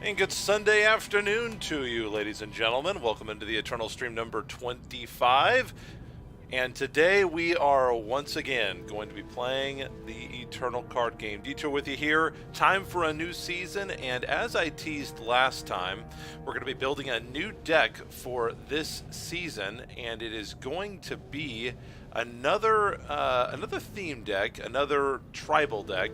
And good Sunday afternoon to you, ladies and gentlemen. Welcome into the Eternal Stream number 25. And today we are once again going to be playing the Eternal card game. Detour with you here. Time for a new season, and as I teased last time, we're going to be building a new deck for this season, and it is going to be another theme deck, another tribal deck.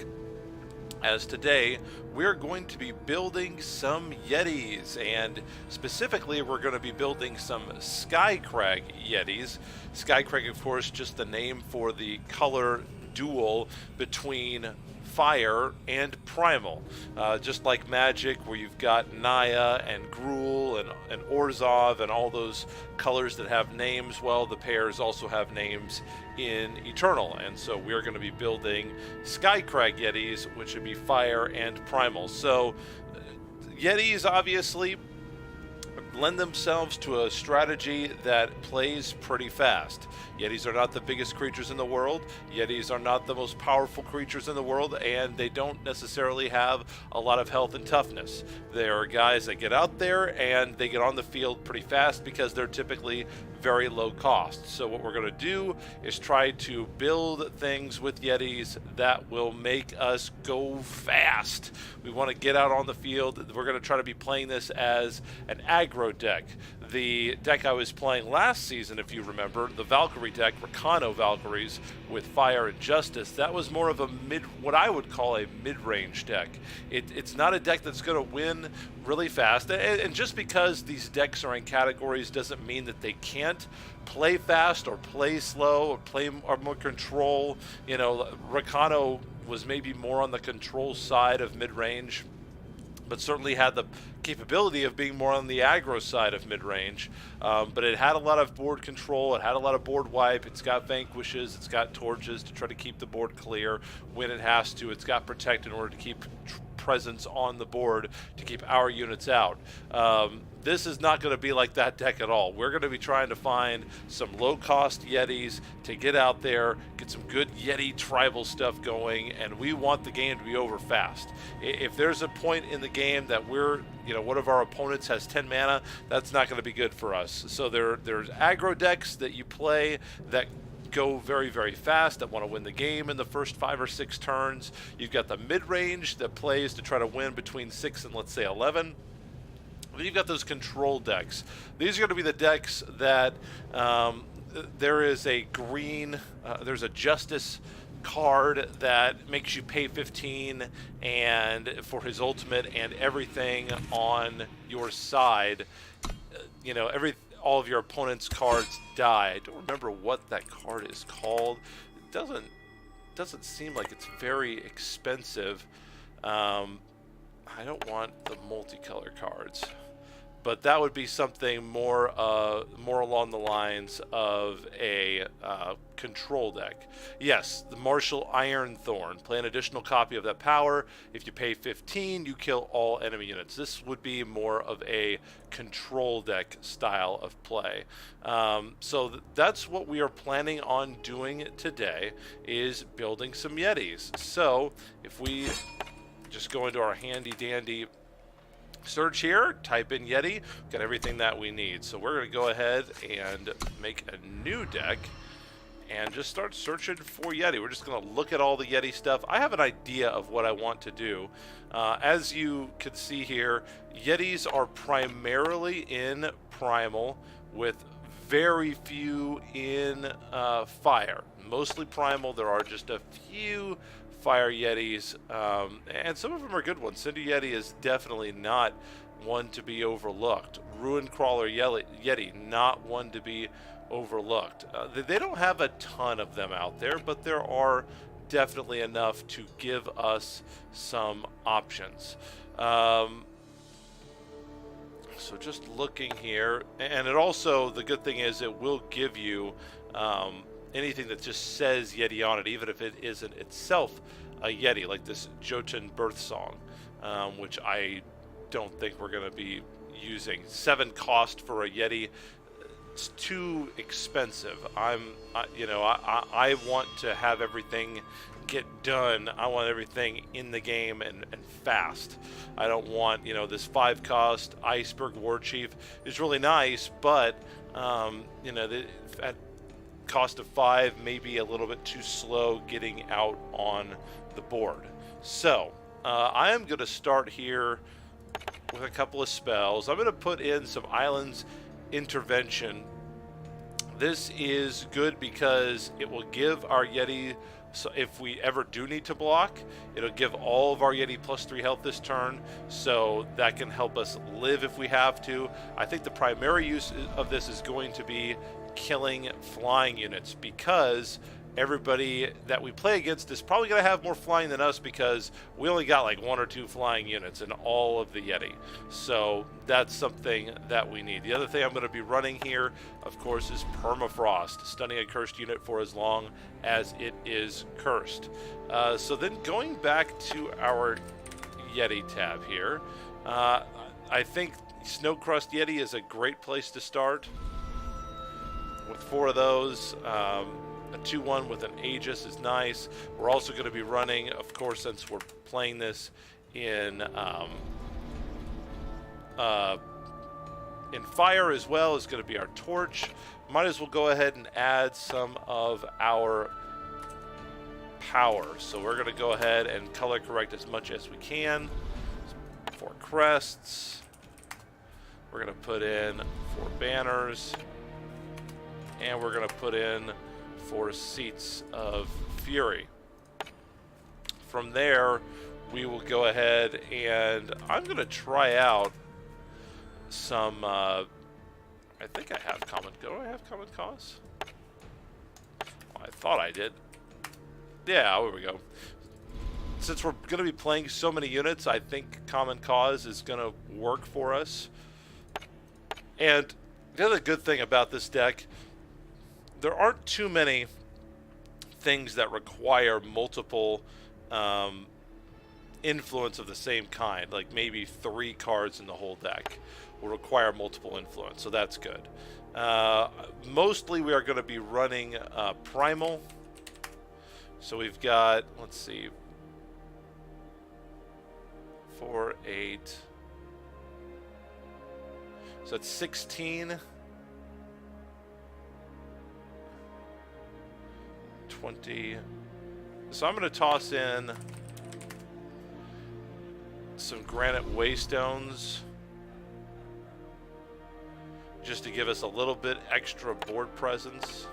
As today, we're going to be building some Yetis, and specifically we're going to be building some Skycrag Yetis. Skycrag, of course, just the name for the color dual between fire and primal. Just like Magic, where you've got Naya and Gruul and Orzhov and all those colors that have names, well, the pairs also have names in Eternal, and so we're going to be building Skycrag Yetis, which would be fire and primal. So Yetis obviously lend themselves to a strategy that plays pretty fast. Yetis are not the biggest creatures in the world. Yetis are not the most powerful creatures in the world, and they don't necessarily have a lot of health and toughness. They are guys that get out there and they get on the field pretty fast because they're typically very low cost. So what we're going to do is try to build things with Yetis that will make us go fast. We want to get out on the field. We're going to try to be playing this as an aggro deck. The deck I was playing last season, if you remember, the Valkyrie deck, Rakano Valkyries with Fire and Justice, that was more of a what I would call a mid-range deck. It's not a deck that's going to win really fast, and just because these decks are in categories doesn't mean that they can't play fast or play slow or play or more control. You know, Rakano was maybe more on the control side of mid-range, but certainly had the capability of being more on the aggro side of mid-range. But it had a lot of board control, it had a lot of board wipe, it's got vanquishes, it's got torches to try to keep the board clear when it has to, it's got protect in order to keep presence on the board to keep our units out. This is not going to be like that deck at all. We're going to be trying to find some low-cost Yetis to get out there, get some good Yeti tribal stuff going, and we want the game to be over fast. If there's a point in the game that one of our opponents has 10 mana, that's not going to be good for us. So there's aggro decks that you play that go very, very fast, that want to win the game in the first 5 or 6 turns. You've got the mid-range that plays to try to win between 6 and, let's say, 11. Then you've got those control decks. These are going to be the decks that there is a green, there's a Justice card that makes you pay 15 and for his ultimate, and everything on your side, all of your opponent's cards die. I don't remember what that card is called. It doesn't seem like it's very expensive. I don't want the multicolor cards, but that would be something more along the lines of a control deck. Yes, the Martial Ironthorn. Play an additional copy of that power. If you pay 15, you kill all enemy units. This would be more of a control deck style of play. So that's what we are planning on doing today, is building some Yetis. So if we just go into our handy dandy search here, type in Yeti, we've got everything that we need. So we're going to go ahead and make a new deck and just start searching for Yeti. We're just going to look at all the Yeti stuff. I have an idea of what I want to do. As you can see here, Yetis are primarily in Primal, with very few in Fire. Mostly Primal. There are just a few Fire Yetis, and some of them are good ones. Cinder Yeti is definitely not one to be overlooked. Ruin Crawler Yeti, not one to be overlooked. They don't have a ton of them out there, but there are definitely enough to give us some options. So just looking here, and it also, the good thing is it will give you anything that just says Yeti on it, even if it isn't itself a Yeti, like this Jotun Birth Song, which I don't think we're going to be using. 7 cost for a Yeti, it's too expensive. I want to have everything get done. I want everything in the game and fast. I don't want, you know, this 5 cost Iceberg War Chief is really nice, but you know, at cost of 5, maybe a little bit too slow getting out on the board. So I am going to start here with a couple of spells. I'm going to put in some Islands Intervention. This is good because it will give our Yeti, so if we ever do need to block, it'll give all of our Yeti +3 health this turn, so that can help us live if we have to. I think the primary use of this is going to be killing flying units, because everybody that we play against is probably going to have more flying than us, because we only got like 1 or 2 flying units in all of the Yeti. So that's something that we need. The other thing I'm going to be running here, of course, is Permafrost, stunning a cursed unit for as long as it is cursed. So then going back to our Yeti tab here, I think Snowcrust Yeti is a great place to start. With 4 of those, a 2-1 with an Aegis is nice. We're also going to be running, of course, since we're playing this in fire as well, is going to be our Torch. Might as well go ahead and add some of our power. So we're going to go ahead and color correct as much as we can. 4 crests. We're going to put in 4 banners. And we're going to put in 4 seats of fury. From there, we will go ahead and I'm going to try out some. I think I have common. Do I have common cause? Well, I thought I did. Yeah, there we go. Since we're going to be playing so many units, I think common cause is going to work for us. And the other good thing about this deck, there aren't too many things that require multiple influence of the same kind. Like maybe 3 cards in the whole deck will require multiple influence, so that's good. Mostly we are going to be running Primal. So we've got, let's see, 4, 8. So that's 16. 20. So I'm going to toss in some Granite Waystones just to give us a little bit extra board presence.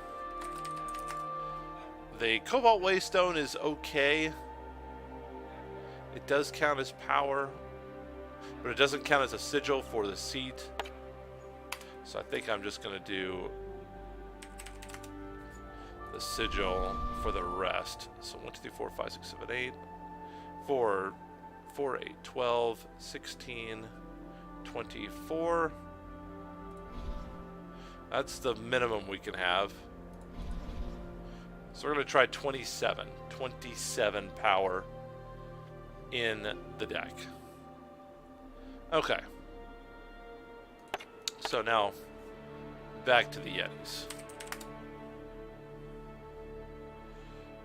The Cobalt Waystone is okay. It does count as power, but it doesn't count as a sigil for the seat. So I think I'm just going to do the sigil for the rest. So 1, 2, 3, 4, 5, 6, 7, 8. 4, 8, 12, 16, 24. That's the minimum we can have. So we're going to try 27. 27 power in the deck. Okay. So now, back to the Yetis.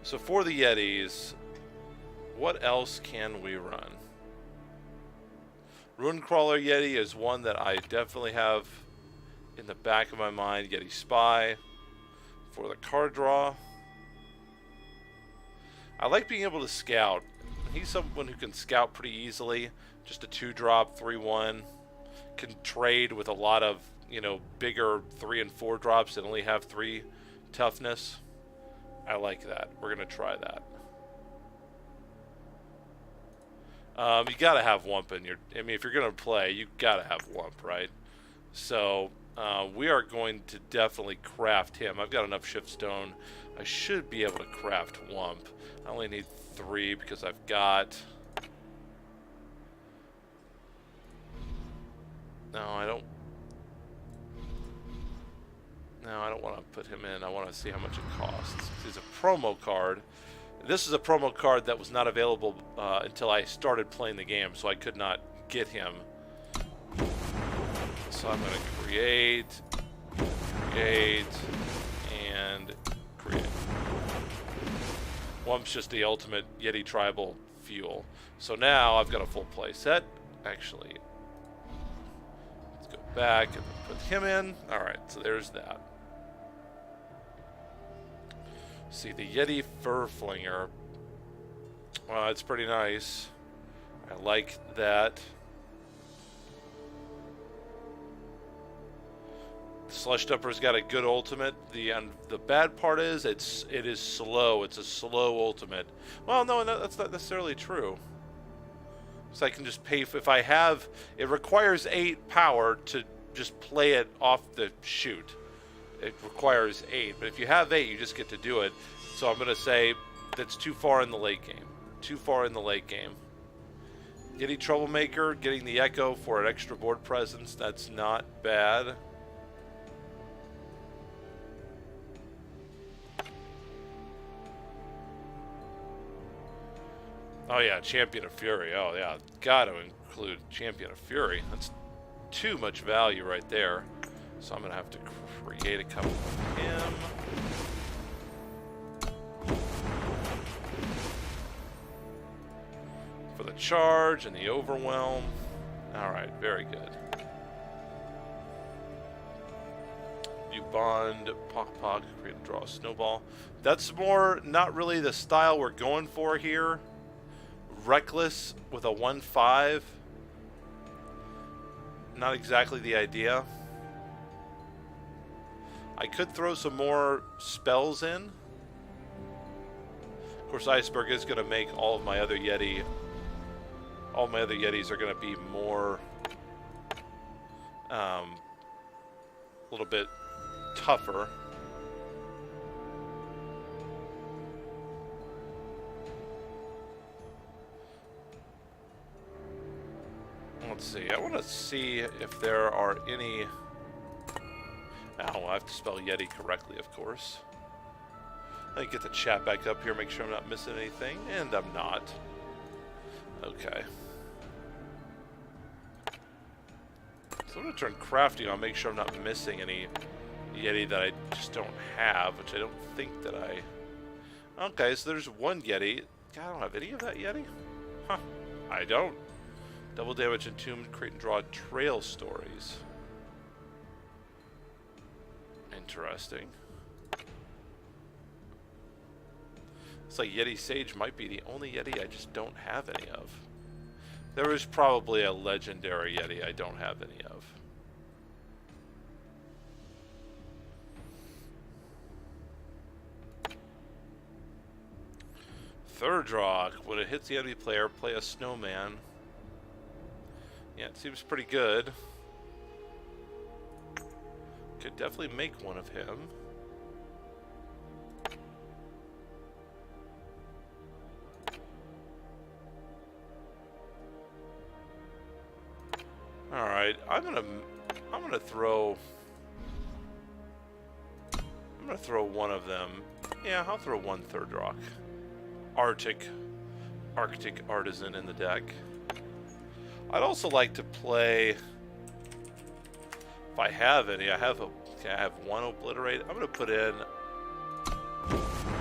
So for the Yetis, what else can we run? Runecrawler Yeti is one that I definitely have in the back of my mind. Yeti Spy for the card draw. I like being able to scout. He's someone who can scout pretty easily. Just a 2-drop, 3/1. Can trade with a lot of, you know, bigger 3 and 4 drops that only have 3 toughness. I like that. We're going to try that. You gotta have Wump in your. I mean, if you're gonna play, you gotta have Wump, right? So we are going to definitely craft him. I've got enough Shiftstone. I should be able to craft Wump. I only need 3 because I've got. No, I don't. No, I don't want to put him in. I want to see how much it costs. He's a promo card. This is a promo card that was not available until I started playing the game, so I could not get him. So I'm going to create, and create. Wump's just the ultimate Yeti tribal fuel. So now I've got a full play set. Actually, let's go back and put him in. Alright, so there's that. See, the Yeti Fur Flinger. Well, it's pretty nice. I like that. Slush Dumper's got a good ultimate. The bad part is it is slow. It's a slow ultimate. Well, no, that's not necessarily true. So I can just pay if I have. It requires 8 power to just play it off the shoot. It requires 8, but if you have 8, you just get to do it. So I'm gonna say that's too far in the late game. Too far in the late game. Yeti Troublemaker, getting the Echo for an extra board presence. That's not bad. Oh yeah, Champion of Fury. Oh yeah, gotta include Champion of Fury. That's too much value right there. So I'm gonna have to create a couple of him. For the charge and the overwhelm. Alright, very good. You bond, Pock, create and draw a snowball. That's more not really the style we're going for here. Reckless with a 1/5. Not exactly the idea. I could throw some more spells in. Of course, Iceberg is going to make all of my other Yeti. All my other Yetis are going to be more, a little bit tougher. Let's see. I want to see if there are any. Now I have to spell Yeti correctly, of course. Let me get the chat back up here, make sure I'm not missing anything, and I'm not. Okay. So I'm going to turn crafting on, make sure I'm not missing any Yeti that I just don't have, which I don't think that I... Okay, so there's one Yeti. God, I don't have any of that Yeti? Huh, I don't. Double damage, entombed, create and draw trail stories. Interesting. It's like Yeti Sage might be the only Yeti I just don't have any of. There is probably a legendary Yeti I don't have any of. Third draw. When it hits the enemy player, play a snowman. Yeah, it seems pretty good. Could definitely make one of him. All right, I'm gonna throw one of them. Yeah, I'll throw one Third Rock. Arctic Artisan in the deck. I'd also like to play, if I have any, I have one Obliterate. I'm gonna put in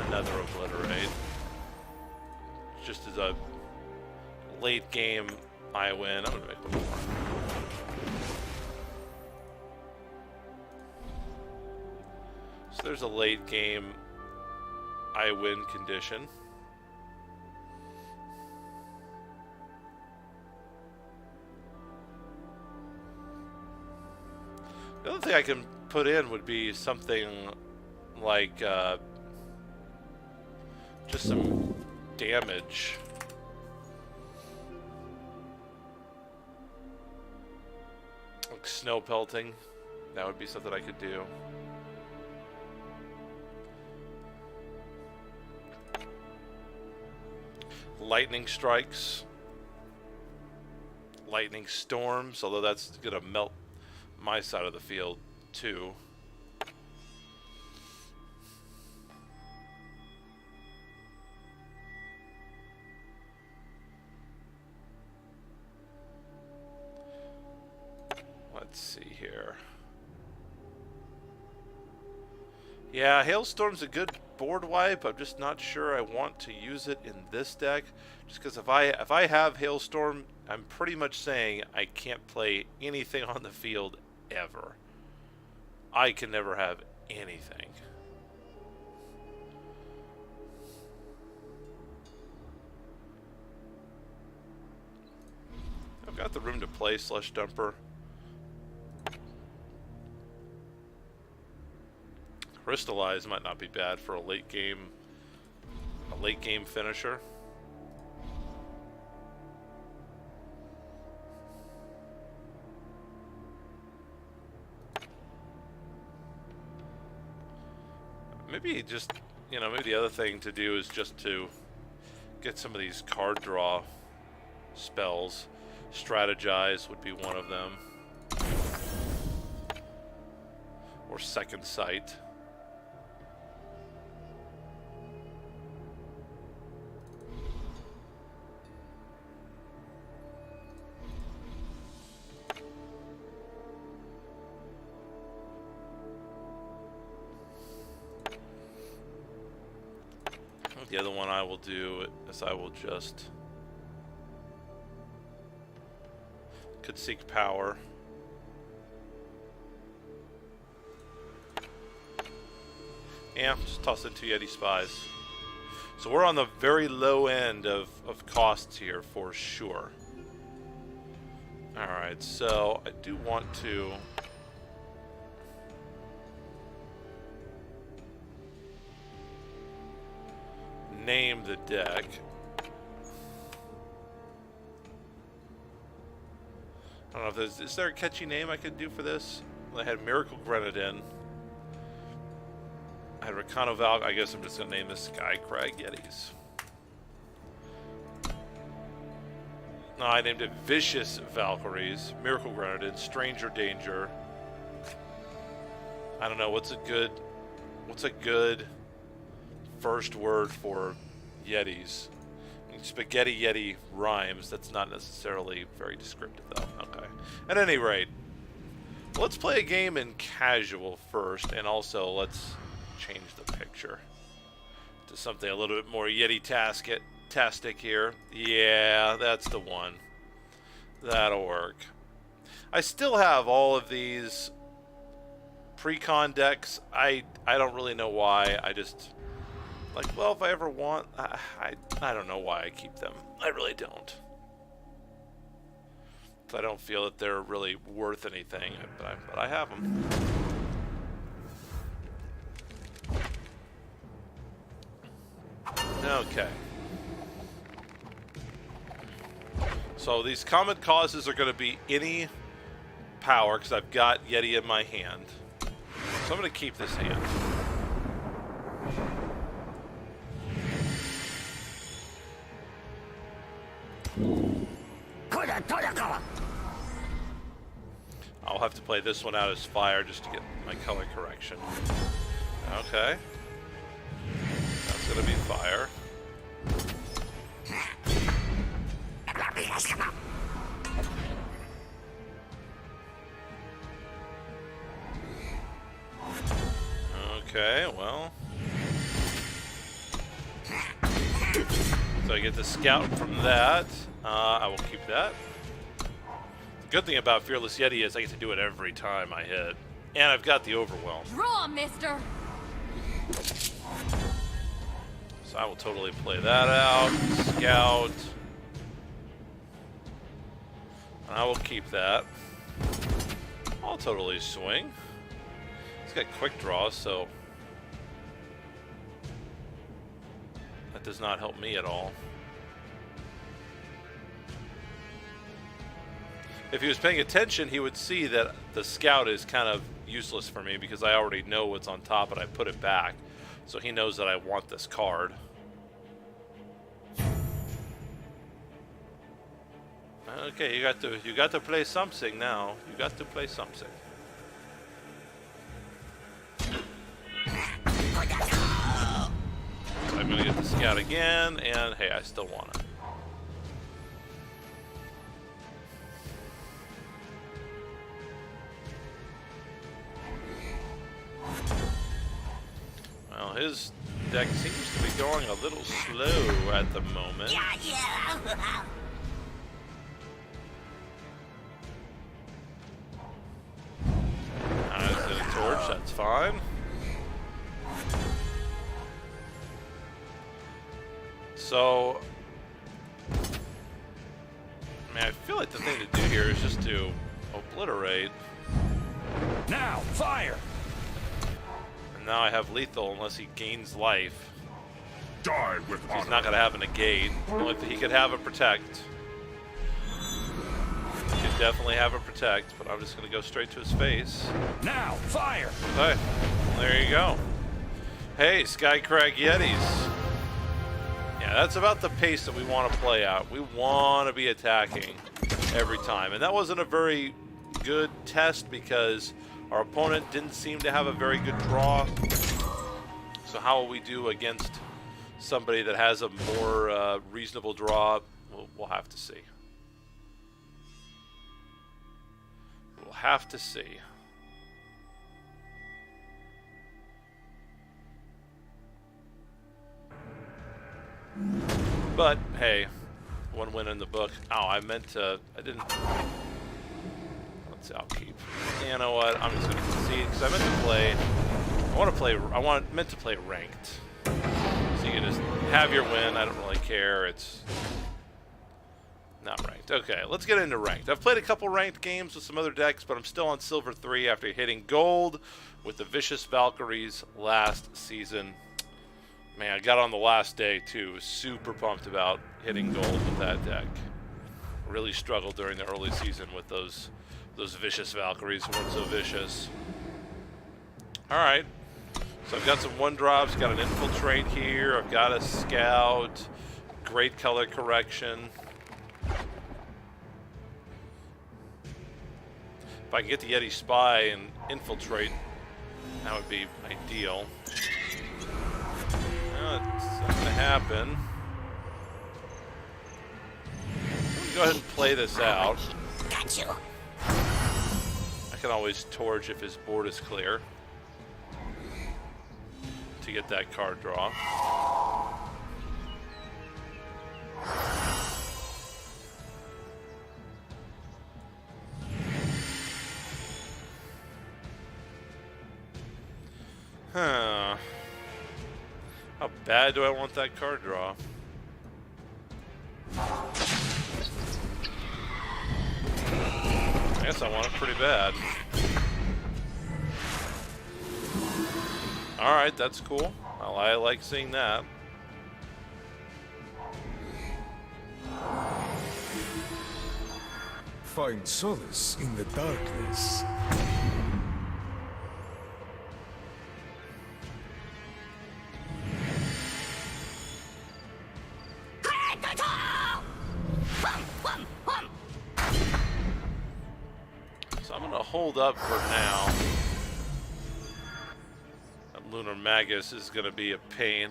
another Obliterate. Just as a late game I win. I'm gonna make one more. So there's a late game I win condition. The other thing I can put in would be something like just some damage. Like snow pelting. That would be something I could do. Lightning strikes. Lightning storms, although that's gonna melt my side of the field too. Let's see here. Yeah, Hailstorm's a good board wipe. I'm just not sure I want to use it in this deck. Just because if I have Hailstorm, I'm pretty much saying I can't play anything on the field ever. I can never have anything. I've got the room to play Slush Dumper. Crystallize might not be bad for a late game finisher. Maybe just, you know, maybe the other thing to do is just to get some of these card draw spells. Strategize would be one of them. Or Second Sight. The other one I will do is I will just could seek power. Yeah, just toss in 2 Yeti Spies. So we're on the very low end of costs here for sure. Alright, so I do want to name the deck. I don't know if there's, is there a catchy name I could do for this? I had Miracle Grenadin. I had Rakano Valk. I guess I'm just gonna name this Skycrag Yetis. No, I named it Vicious Valkyries, Miracle Grenadin, Stranger Danger. I don't know what's a good first word for Yetis. I mean, Spaghetti Yeti rhymes. That's not necessarily very descriptive, though. Okay. At any rate, let's play a game in casual first, and also let's change the picture to something a little bit more Yeti-tastic here. Yeah, that's the one. That'll work. I still have all of these pre-con decks. I don't really know why. I just like, well, if I ever want, I don't know why I keep them. I really don't. I don't feel that they're really worth anything, but I have them. Okay. So these common causes are going to be any power, because I've got Yeti in my hand. So I'm going to keep this hand. I'll have to play this one out as fire just to get my color correction. Okay. That's going to be fire. Okay, well. So I get the scout from that. I will keep that. The good thing about Fearless Yeti is I get to do it every time I hit. And I've got the overwhelm. Draw, mister! So I will totally play that out. Scout. And I will keep that. I'll totally swing. It's got quick draw, so that does not help me at all. If he was paying attention, he would see that the scout is kind of useless for me because I already know what's on top and I put it back. So he knows that I want this card. Okay, you got to play something now. You got to play something. So I'm gonna get the scout again, and hey, I still want it. Well, his deck seems to be going a little slow at the moment. Is it a torch? That's fine. So, I mean, I feel like the thing to do here is just to obliterate. Now, fire! And now I have lethal unless he gains life. Die with honor. He's not going to have a negate. Only if he could have a protect. He could definitely have a protect, but I'm just going to go straight to his face. Now, fire! Okay, there you go. Hey, Skycrag Yetis. Yeah, that's about the pace that we want to play out. We want to be attacking every time. And that wasn't a very good test because our opponent didn't seem to have a very good draw. So how will we do against somebody that has a more reasonable draw? We'll have to see. We'll have to see. But, hey, one win in the book. Oh, I meant to, I didn't. Let's see, I'll keep. You know what, I'm just going to concede, because I meant to play, meant to play ranked. So you can just have your win, I don't really care, it's not ranked. Okay, let's get into ranked. I've played a couple ranked games with some other decks, but I'm still on Silver 3 after hitting gold with the Vicious Valkyries last season. Man, I got on the last day too. Was super pumped about hitting gold with that deck. Really struggled during the early season with those Vicious Valkyries who weren't so vicious. Alright. So I've got some 1-drops, got an Infiltrate here, I've got a Scout, great color correction. If I can get the Yeti Spy and Infiltrate, that would be ideal. It's not going to happen. Go ahead and play this out. Got you. I can always torch if his board is clear to get that card draw. Huh. How bad do I want that card draw? I guess I want it pretty bad. Alright, that's cool. I like seeing that. Find solace in the darkness. So I'm gonna hold up for now. That Lunar Magus is gonna be a pain.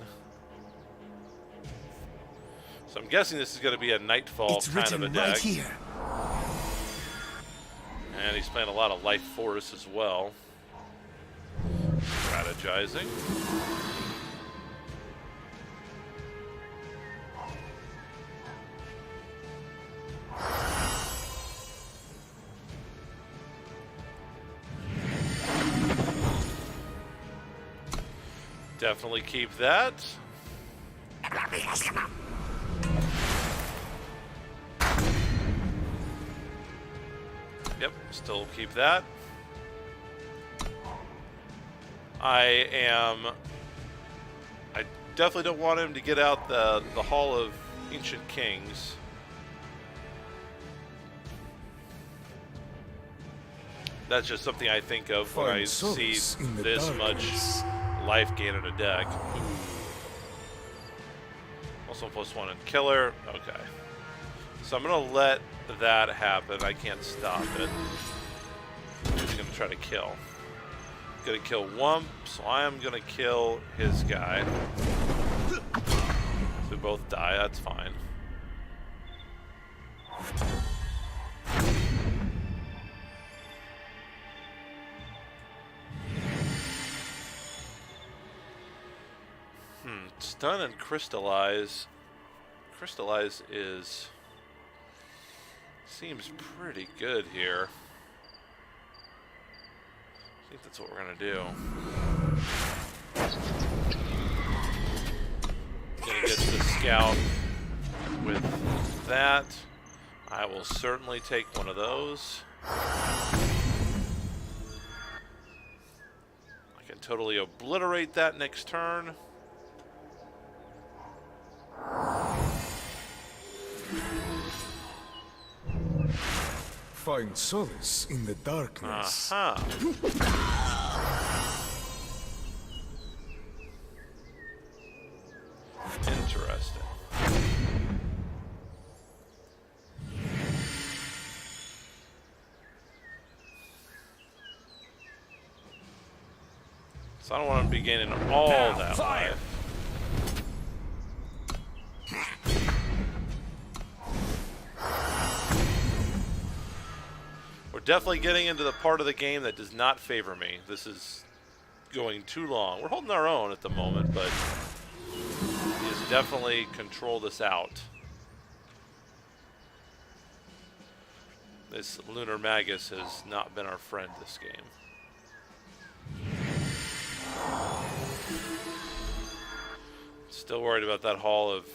So I'm guessing this is gonna be a Nightfall kind of a deck. Right here. And he's playing a lot of Life Force as well. Strategizing. Definitely keep that. Yep, still keep that. I definitely don't want him to get out the Hall of Ancient Kings. That's just something I think of when I see this much life gain in a deck. Also +1 in killer. Okay. So I'm going to let that happen. I can't stop it. He's going to try to kill. Going to kill Wump, so I am going to kill his guy. So we both die. That's fine. Stun and crystallize. Crystallize seems pretty good here. I think that's what we're gonna do. Gonna get the scout with that. I will certainly take one of those. I can totally obliterate that next turn. Find solace in the darkness. Interesting. So I don't want to be gaining all that life. We're definitely getting into the part of the game that does not favor me. This is going too long. We're holding our own at the moment, but he has definitely controlled us out. This Lunar Magus has not been our friend this game. Still worried about that Hall of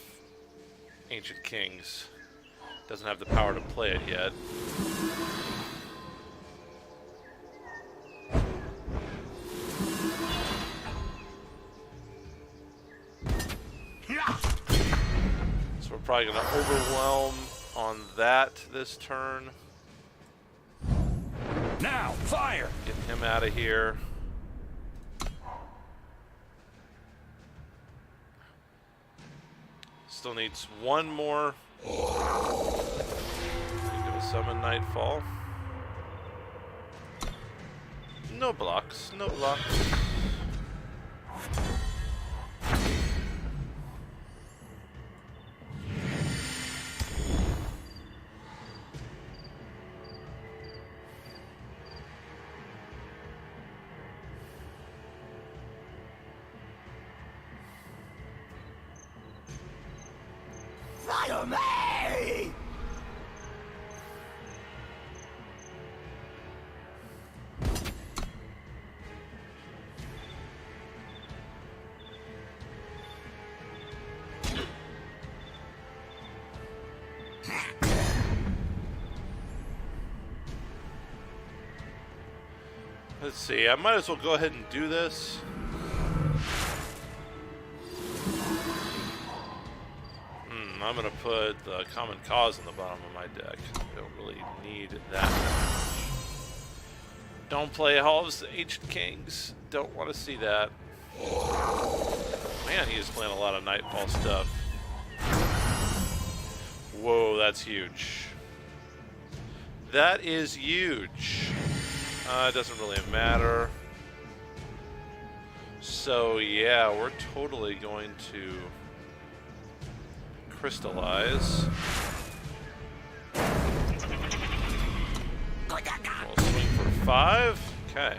Ancient Kings. Doesn't have the power to play it yet. So we're probably going to overwhelm on that this turn. Now, fire! Get him out of here. Still needs one more. Gonna summon Nightfall. No blocks, no blocks. Follow me! Let's see, I might as well go ahead and do this. I'm going to put the Common Cause on the bottom of my deck. I don't really need that much. Don't play Hall of Ancient Kings. Don't want to see that. Man, he is playing a lot of Nightfall stuff. Whoa, that's huge. That is huge. It doesn't really matter. So, yeah, we're totally going to crystallize. We'll swing for 5. Okay.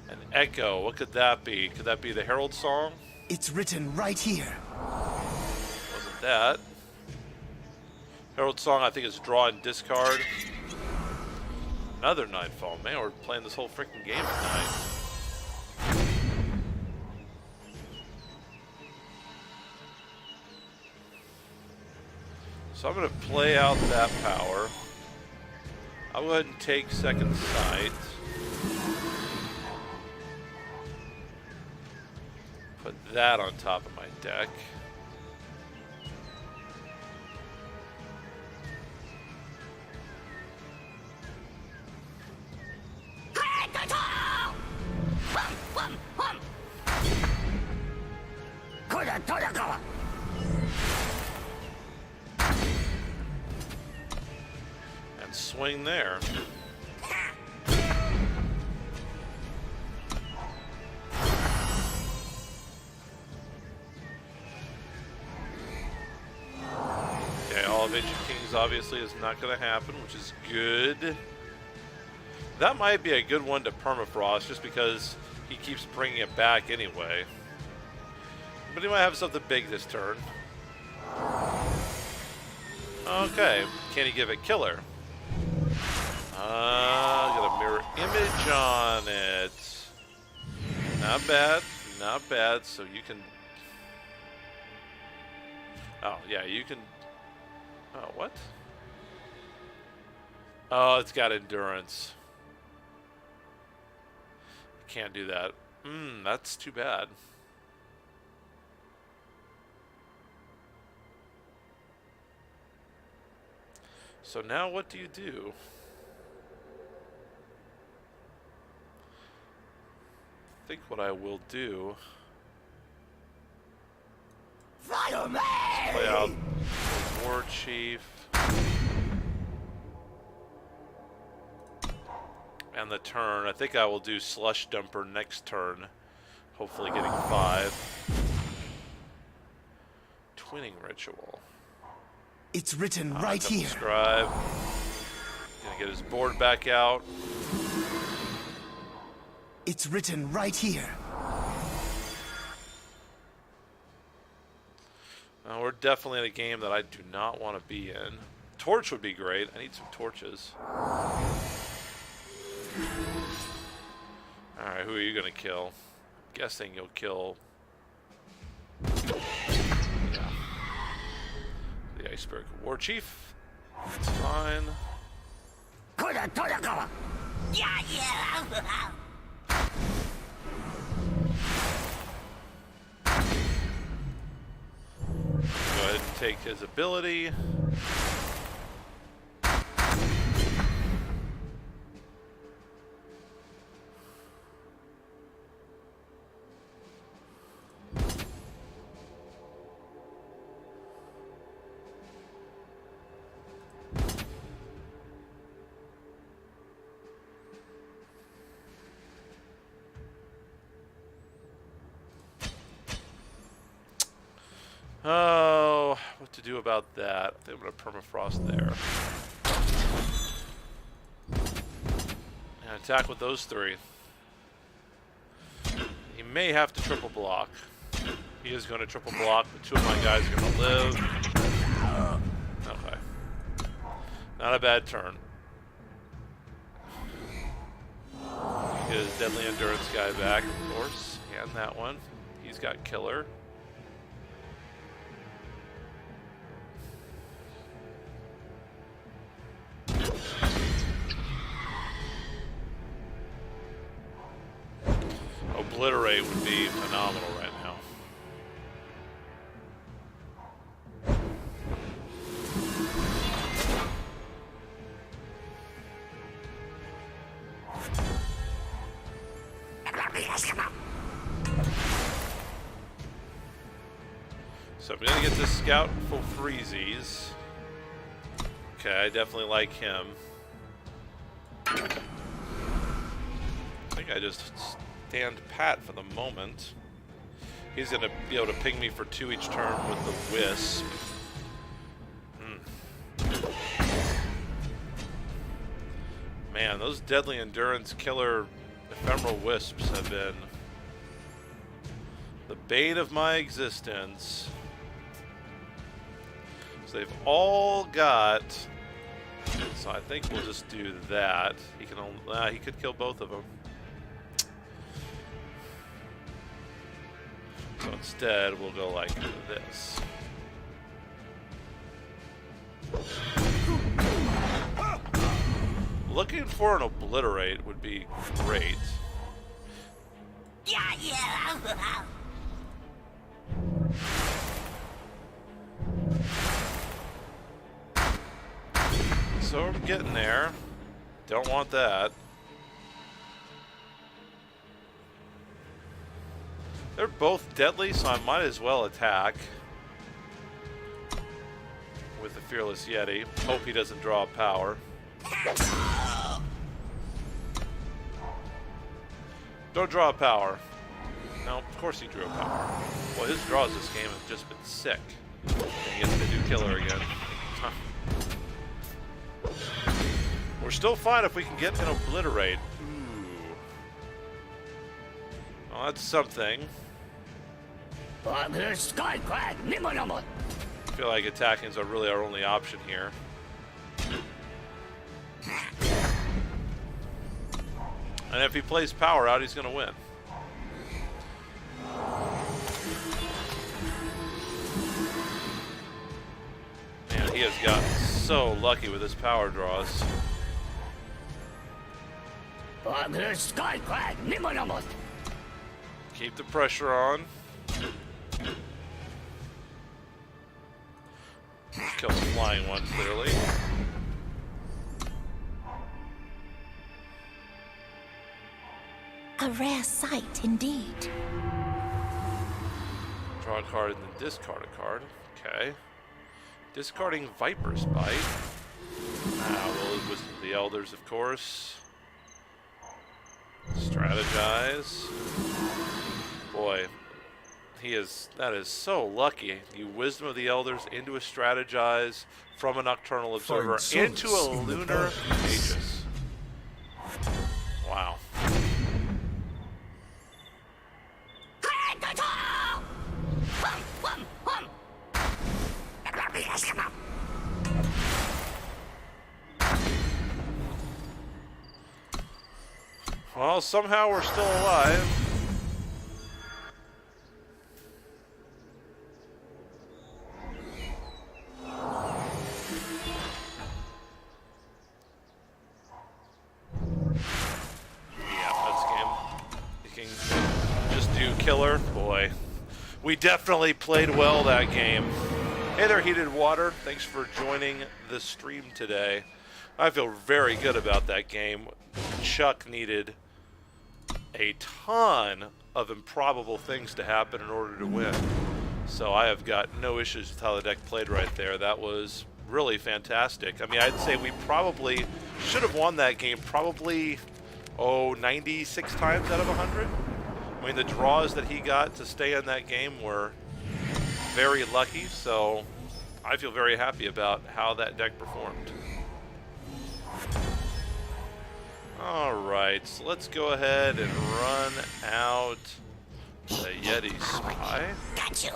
An echo. What could that be? Could that be the Herald Song? It's written right here. Wasn't that? Herald Song, I think, is draw and discard. Another Nightfall. Man, we're playing this whole freaking game at night. So I'm going to play out that power. I'll go ahead and take Second Sight. Put that on top of my deck. And swing there. Okay, All of Ancient Kings obviously is not going to happen, which is good. That might be a good one to permafrost, just because he keeps bringing it back anyway. But he might have something big this turn. Okay, can he give it killer? Got a mirror image on it. Not bad, not bad. So you can... Oh, yeah, you can... Oh, what? Oh, it's got endurance. Can't do that. That's too bad. So now what do you do? I think what I will do... Fireman! Play out War Chief. And the turn. I think I will do Slush Dumper next turn. Hopefully getting 5. Twinning Ritual. It's written right here. Scribe. Gonna get his board back out. It's written right here. We're definitely in a game that I do not want to be in. Torch would be great. I need some torches. Alright, who are you going to kill? I'm guessing you'll kill... Yeah. The Iceberg War Chief. That's fine. Go ahead and take his ability. Oh, what to do about that? I think I'm going to permafrost there. And attack with those 3. He may have to triple block. He is going to triple block, but 2 of my guys are going to live. Okay. Not a bad turn. Get his Deadly Endurance guy back, of course. And that one. He's got killer. Obliterate would be phenomenal right now. So I'm gonna get this scout full freezies. Okay, I definitely like him. I think I just stand pat for the moment. He's going to be able to ping me for 2 each turn with the Wisp. Man, those Deadly Endurance killer ephemeral Wisps have been the bane of my existence. So they've all got... So I think we'll just do that. He can only, he could kill both of them. So instead, we'll go like this. Looking for an Obliterate would be great. So we're getting there. Don't want that. They're both deadly, so I might as well attack with the Fearless Yeti. Hope he doesn't draw power. Don't draw a power. No, of course he drew a power. Well, his draws this game have just been sick. And he gets to do killer again. We're still fine if we can get an Obliterate. Ooh. Well, that's something. Skycrag, I feel like attacking is really our only option here. And if he plays power out, he's going to win. Man, he has gotten so lucky with his power draws. Keep the pressure on. Kill the flying one, clearly. A rare sight indeed. Draw a card and then discard a card. Okay. Discarding Viper's Bite. Well, it was the Elders, of course. Strategize. Boy, that is so lucky. You Wisdom of the Elders into a Strategize, from a Nocturnal Observer into a Lunar Aegis. Wow. Well, somehow we're still alive. Killer. Boy, we definitely played well that game. Hey there, Heated Water. Thanks for joining the stream today. I feel very good about that game. Chuck needed a ton of improbable things to happen in order to win. So I have got no issues with how the deck played right there. That was really fantastic. I mean, I'd say we probably should have won that game probably, 96 times out of 100. I mean, the draws that he got to stay in that game were very lucky, so I feel very happy about how that deck performed. Alright, so let's go ahead and run out the Yeti Spy. Got you.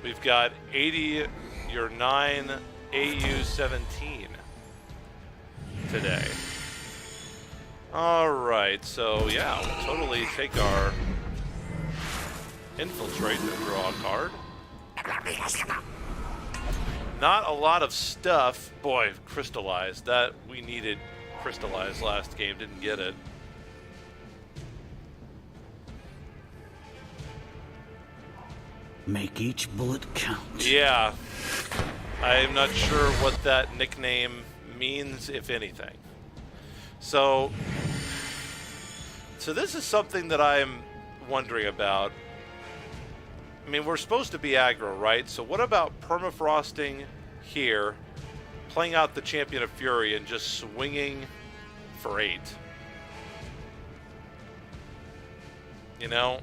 We've got 80, your 9, AU 17 today. Alright, so yeah, we'll totally take our Infiltrate and draw a card. Not a lot of stuff. Boy, Crystallized. That we needed Crystallized last game, didn't get it. Make each bullet count. Yeah. I'm not sure what that nickname means, if anything. So this is something that I'm wondering about. I mean, we're supposed to be aggro, right? So what about permafrosting here, playing out the Champion of Fury, and just swinging for 8? You know,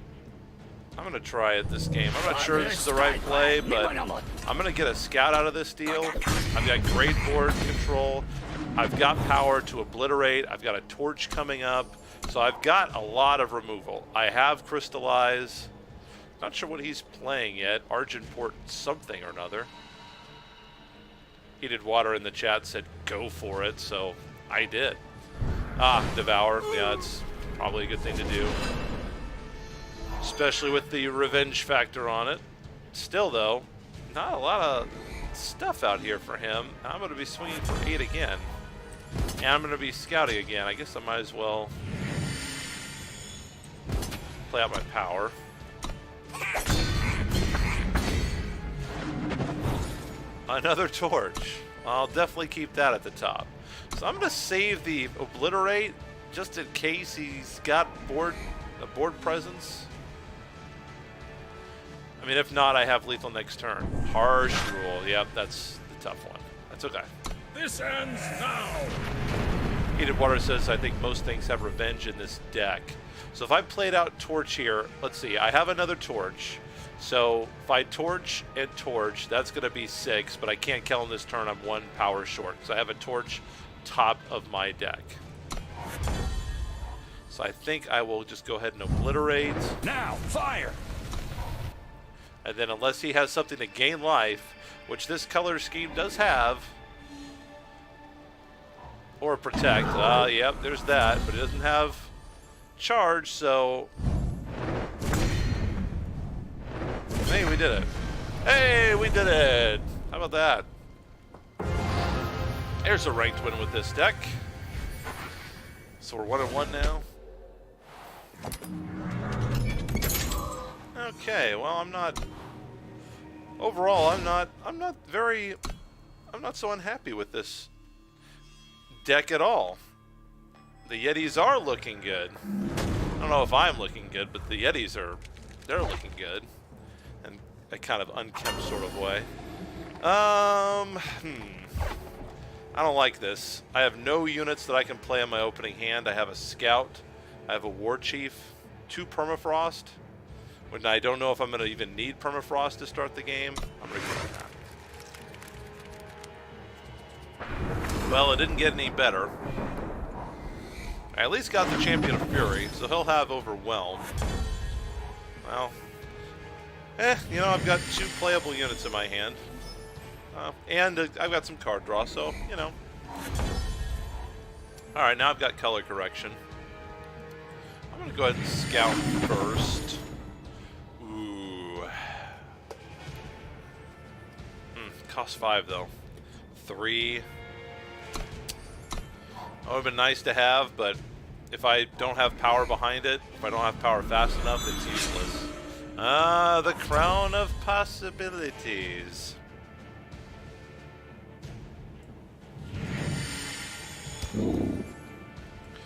I'm going to try it this game. I'm not sure this is the right play, but I'm going to get a scout out of this deal. I've got great board control. I've got power to obliterate. I've got a torch coming up. So I've got a lot of removal. I have Crystallize. Not sure what he's playing yet. Argenport something or another. Heated Water in the chat said go for it, so I did. Devour. Yeah, it's probably a good thing to do. Especially with the revenge factor on it. Still, though, not a lot of stuff out here for him. I'm going to be swinging for 8 again. And I'm going to be scouting again. I guess I might as well play out my power. Another torch. I'll definitely keep that at the top. So I'm going to save the Obliterate just in case he's got a board presence. I mean, if not, I have lethal next turn. Harsh rule. Yep, that's the tough one. That's okay. This ends now. Heated Water says, I think most things have revenge in this deck. So if I played out Torch here, let's see, I have another Torch. So if I Torch and Torch, that's going to be 6, but I can't kill him this turn. I'm 1 power short. So I have a Torch top of my deck. So I think I will just go ahead and obliterate. Now, fire! And then unless he has something to gain life, which this color scheme does have, or protect. Yep, there's that, but it doesn't have charge, so... Hey, we did it. Hey, we did it! How about that? There's a ranked win with this deck. So we're 1-1 now. Okay, well, I'm not... Overall, I'm not so unhappy with this deck at all. The Yetis are looking good. I don't know if I'm looking good, but the Yetis they're looking good. In a kind of unkempt sort of way. I don't like this. I have no units that I can play in my opening hand. I have a Scout. I have a War Chief. 2 Permafrost. When I don't know if I'm going to even need Permafrost to start the game. I'm going to go with that. Well, it didn't get any better. I at least got the Champion of Fury, so he'll have Overwhelm. Well, you know, I've got 2 playable units in my hand. And I've got some card draw, so, you know. Alright, now I've got color correction. I'm going to go ahead and Scout first. Ooh. Cost 5, though. 3. That would have been nice to have, but if I don't have power behind it, if I don't have power fast enough, it's useless. The Crown of Possibilities.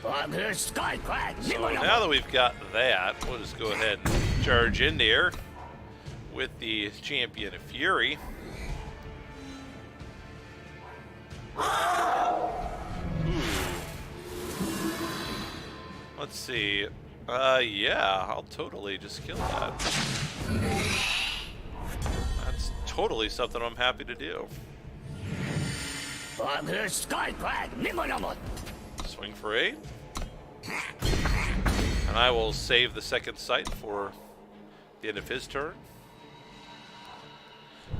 Skycrag! So now that we've got that, we'll just go ahead and charge in there with the Champion of Fury. Ooh. Let's see. Yeah, I'll totally just kill that. That's totally something I'm happy to do. Swing for 8. And I will save the second sight for the end of his turn.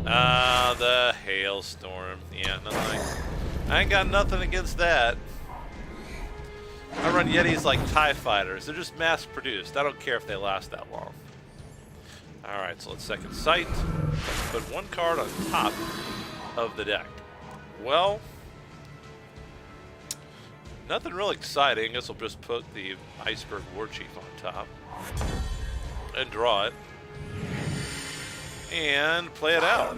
The Hailstorm. Yeah, nothing. I ain't got nothing against that. I run Yetis like TIE fighters. They're just mass-produced. I don't care if they last that long. Alright, so let's second sight. Let's put 1 card on top of the deck. Well, nothing real exciting. I guess we'll just put the Iceberg War Chief on top. And draw it. And play it out.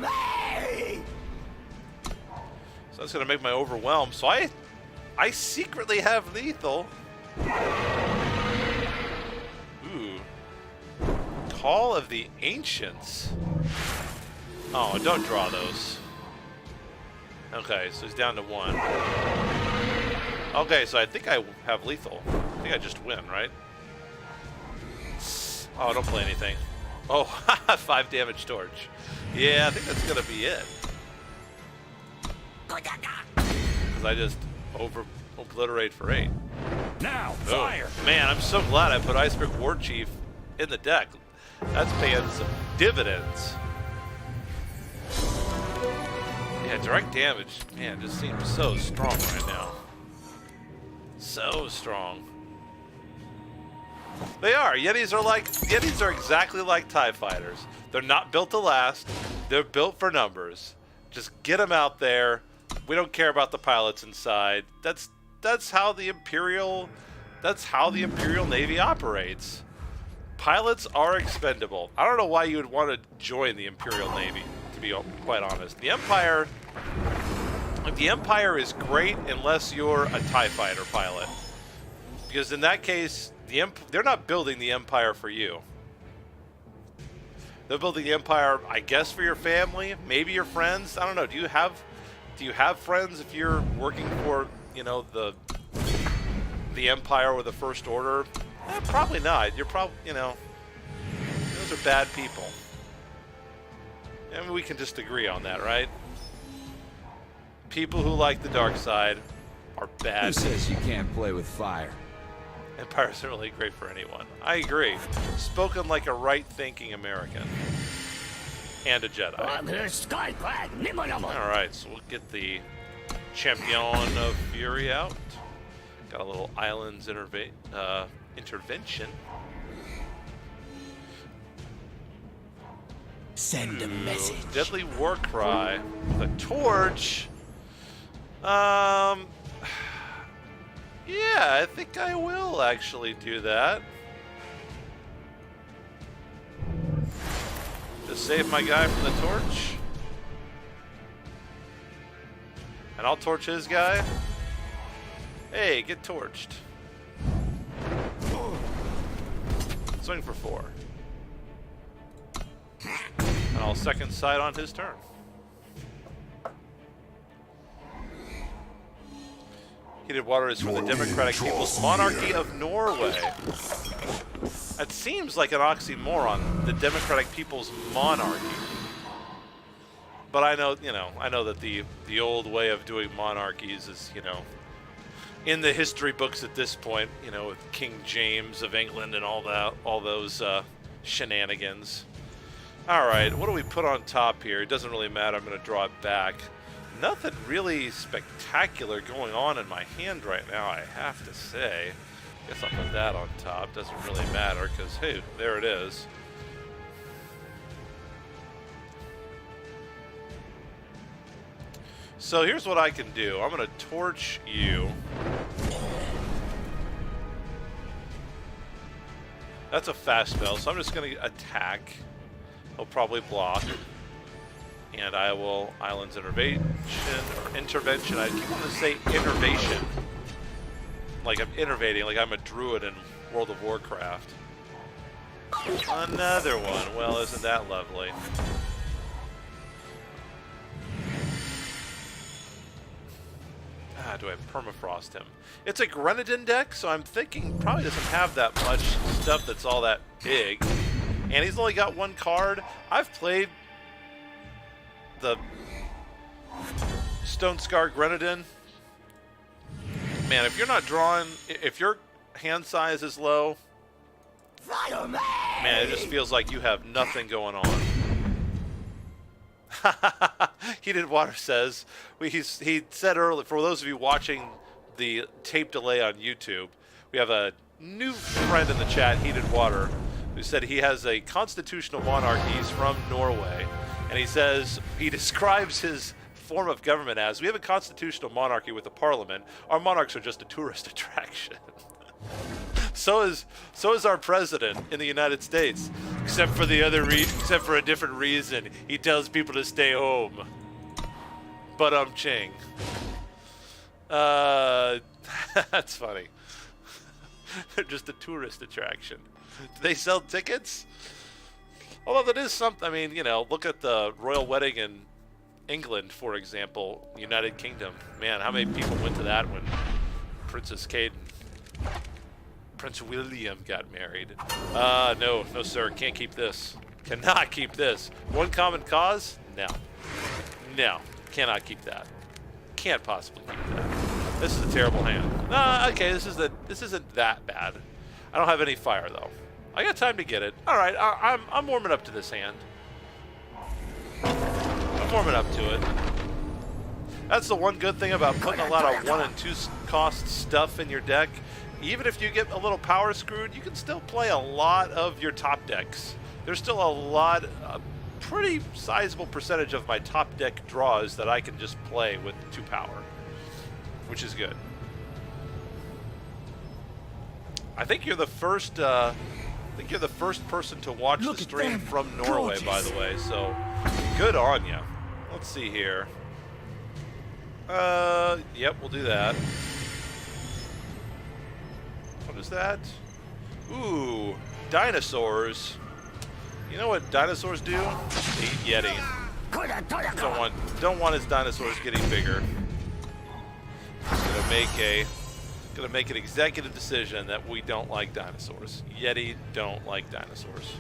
So that's going to make my Overwhelm. So I secretly have lethal. Ooh. Call of the Ancients. Oh, don't draw those. Okay, so he's down to 1. Okay, so I think I have lethal. I think I just win, right? Oh, don't play anything. Oh, 5 damage torch. Yeah, I think that's going to be it. Because I just obliterate for 8. Now, fire! Oh, man, I'm so glad I put Iceberg War Chief in the deck. That's paying some dividends. Yeah, direct damage, man, just seems so strong right now. So strong. They are. Yetis are exactly like TIE fighters. They're not built to last. They're built for numbers. Just get them out there. We don't care about the pilots inside. That's how the Imperial Navy operates. Pilots are expendable. I don't know why you would want to join the Imperial Navy, to be quite honest. The Empire is great unless you're a TIE fighter pilot. Because in that case, they're not building the Empire for you. They're building the Empire, I guess, for your family, maybe your friends. I don't know. Do you have friends if you're working for, you know, the Empire or the First Order? Probably not. You're probably, you know, those are bad people. I mean, we can just agree on that, right? People who like the dark side are bad. Who says you can't play with fire? Empire isn't really great for anyone. I agree. Spoken like a right-thinking American. And a Jedi. Alright, so we'll get the Champion of Fury out. Got a little islands intervention. Send a message. Deadly War Cry. The torch. Yeah, I think I will actually do that. To save my guy from the torch. And I'll torch his guy. Hey, get torched. Swing for 4. And I'll second sight on his turn. Heated water is from the Democratic People's Monarchy of Norway. That seems like an oxymoron, the Democratic People's Monarchy. But I know, I know that the old way of doing monarchies is, in the history books at this point, with King James of England and all those shenanigans. All right, what do we put on top here? It doesn't really matter. I'm going to draw it back. Nothing really spectacular going on in my hand right now, I have to say. Guess I'll put that on top. Doesn't really matter because, hey, there it is. So here's what I can do. I'm going to torch you. That's a fast spell, so I'm just going to attack. He'll probably block. And I will Islands Intervention, or Intervention. I keep wanting to say Innervation. Like I'm innovating, like I'm a druid in World of Warcraft. Another one. Well, isn't that lovely? Do I permafrost him? It's a Grenadin deck, so I'm thinking probably doesn't have that much stuff that's all that big. And he's only got 1 card. I've played the Stone Scar Grenadin. Man, if you're not drawing, if your hand size is low, man, it just feels like you have nothing going on. Heated Water says, he said earlier, for those of you watching the tape delay on YouTube, we have a new friend in the chat, Heated Water, who said he has a constitutional monarchy. He's from Norway. And he says, he describes his form of government as, we have a constitutional monarchy with a parliament. Our monarchs are just a tourist attraction. So is our president in the United States, except for a different reason. He tells people to stay home. But Ching. That's funny. They're just a tourist attraction. Do they sell tickets? Although that is something, I mean, look at the royal wedding in England, for example, United Kingdom. Man, how many people went to that when Princess Kate and Prince William got married? No, sir, can't keep this. Cannot keep this. 1 common cause? No, cannot keep that. Can't possibly keep that. This is a terrible hand. Okay, this isn't that bad. I don't have any fire though. I got time to get it. All right, I'm warming up to this hand. I'm warming up to it. That's the one good thing about putting a lot of 1 and 2 cost stuff in your deck. Even if you get a little power screwed, you can still play a lot of your top decks. There's still a pretty sizable percentage of my top deck draws that I can just play with 2 power, which is good. I think you're the first. I think you're the first person to watch the stream from Norway, by the way. So, good on you. Let's see here. Yep, we'll do that. What is that? Ooh, dinosaurs. You know what dinosaurs do? They eat Yeti. Don't want his dinosaurs getting bigger. Just gonna make an executive decision that we don't like dinosaurs. Yeti don't like dinosaurs.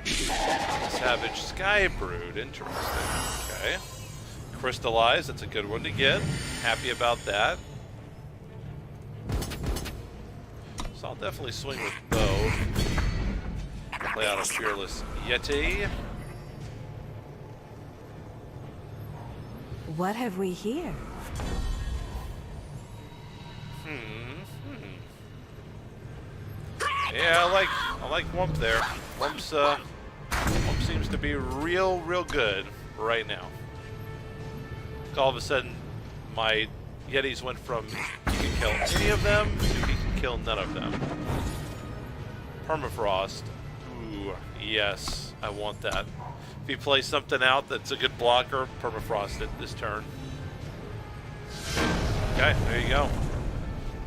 Savage Sky Brood, interesting. Okay. Crystallize, that's a good one to get. Happy about that. So I'll definitely swing with both. Play out a Fearless Yeti. What have we here? Yeah, I like Wump there. Wump seems to be real good right now. All of a sudden, my Yetis went from he can kill any of them to he can kill none of them. Permafrost. Ooh, yes, I want that. If he plays something out that's a good blocker, permafrost it this turn. Okay, there you go.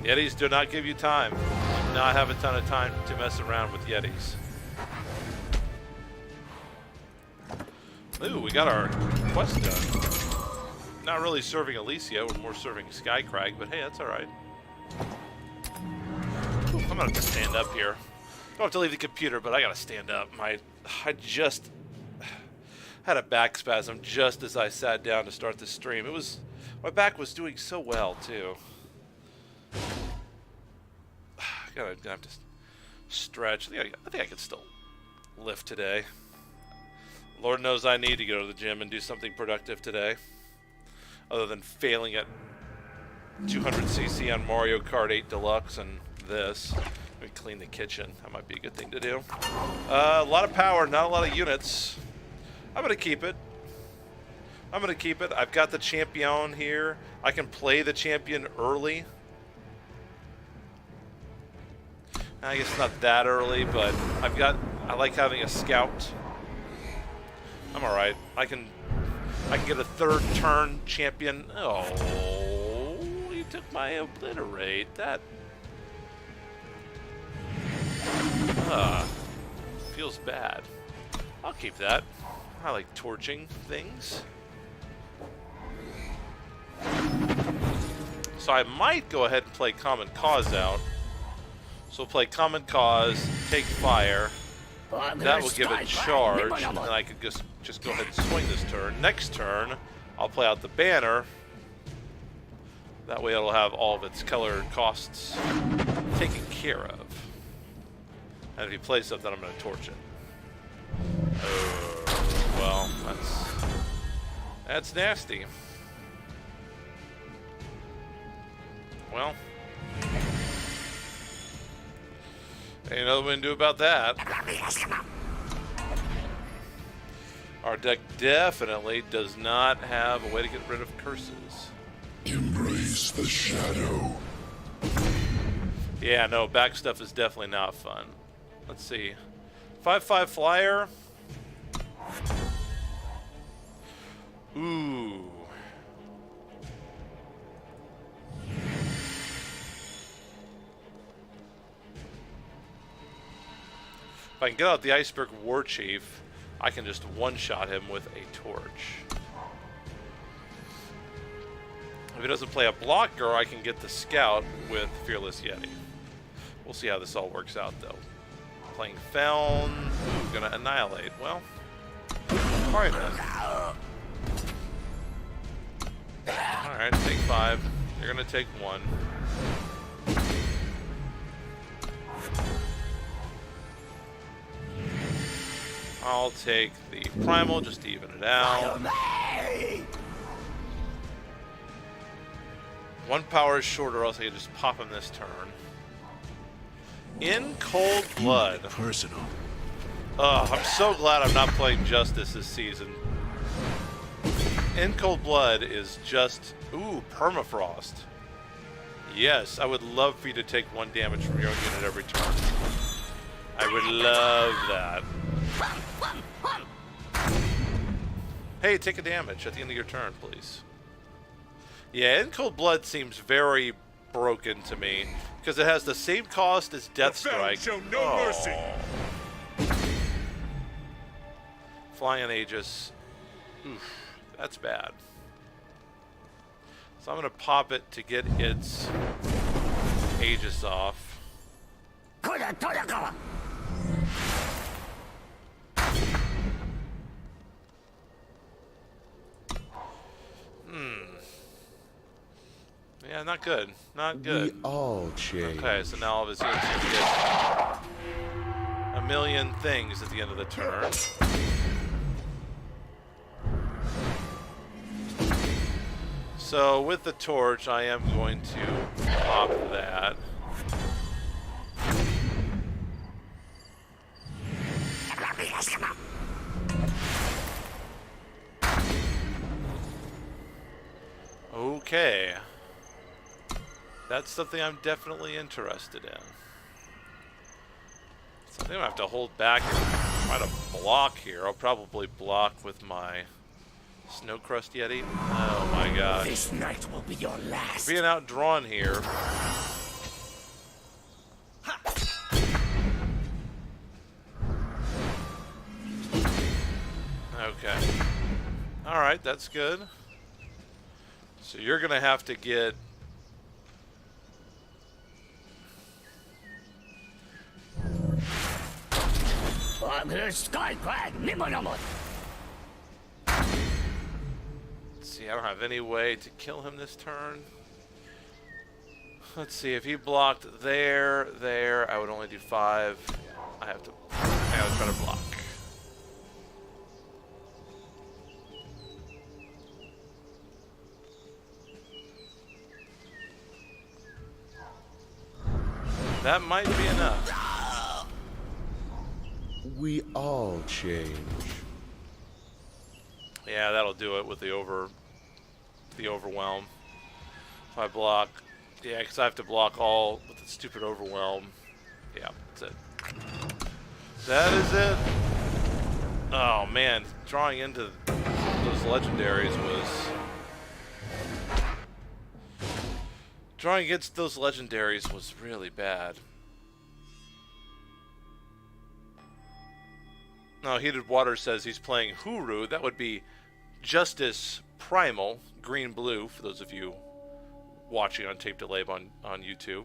Yetis do not give you time. Do not have a ton of time to mess around with Yetis. Ooh, we got our quest done. Not really serving Alicia, we're more serving Skycrag, but hey, that's alright. I'm gonna have to stand up here. Don't have to leave the computer, but I gotta stand up. I just had a back spasm just as I sat down to start the stream. My back was doing so well too. Gonna have to stretch. I think I can still lift today. Lord knows I need to go to the gym and do something productive today, other than failing at 200cc on Mario Kart 8 Deluxe and this. Let me clean the kitchen. That might be a good thing to do. A lot of power, not a lot of units. I'm gonna keep it. I've got the champion here. I can play the champion early. I guess not that early, but I like having a scout. I'm alright. I can get a third turn champion. Oh, you took my obliterate. That feels bad. I'll keep that. I like torching things. So I might go ahead and play Common Cause out. So we'll play Common Cause, take fire. That will give it charge, and then I could just go ahead and swing this turn. Next turn, I'll play out the banner. That way it'll have all of its color costs taken care of. And if he plays something, I'm going to torch it. Well, that's nasty. Well, ain't nothing we can do about that. Our deck definitely does not have a way to get rid of curses. Embrace the shadow. Yeah, no, back stuff is definitely not fun. Let's see. 5/5 flyer. Ooh. If I can get out the Iceberg War Chief, I can just one-shot him with a torch. If he doesn't play a blocker, I can get the Scout with Fearless Yeti. We'll see how this all works out, though. Playing Feln. Ooh, gonna annihilate. Well, alright then. Alright, take 5. You're gonna take 1. I'll take the Primal just to even it out. 1 power is shorter, else I can just pop him this turn. In Cold Blood. Personal. I'm so glad I'm not playing Justice this season. In Cold Blood is just... Ooh, Permafrost. Yes, I would love for you to take 1 damage from your own unit every turn. I would love that. Hey, take a damage at the end of your turn, please. Yeah, In Cold Blood seems very broken to me because it has the same cost as Death Strike. Show no mercy. Flying Aegis. Oof, that's bad. So I'm going to pop it to get its Aegis off. Yeah, not good. Not good. We all change. Okay, so now all of his units are gonna get a million things at the end of the turn. So with the torch, I am going to pop that. Okay. That's something I'm definitely interested in. So I think I have to hold back and try to block here. I'll probably block with my Snowcrust Yeti. Oh my gosh. This night will be your last. Being outdrawn here. Okay. Alright, that's good. So you're gonna have to get Skycrag, nimmonamon. Let's see, I don't have any way to kill him this turn. Let's see, if he blocked there, I would only do 5. I gotta try to block. That might be enough. We all change. Yeah, that'll do it with the overwhelm. If I block, yeah, because I have to block all with the stupid overwhelm. Yeah, that's it. That is it. Oh man, drawing into those legendaries was. Drawing against those legendaries was really bad. Now, Heated Water says he's playing Huru. That would be Justice Primal, green-blue, for those of you watching on tape delay on YouTube.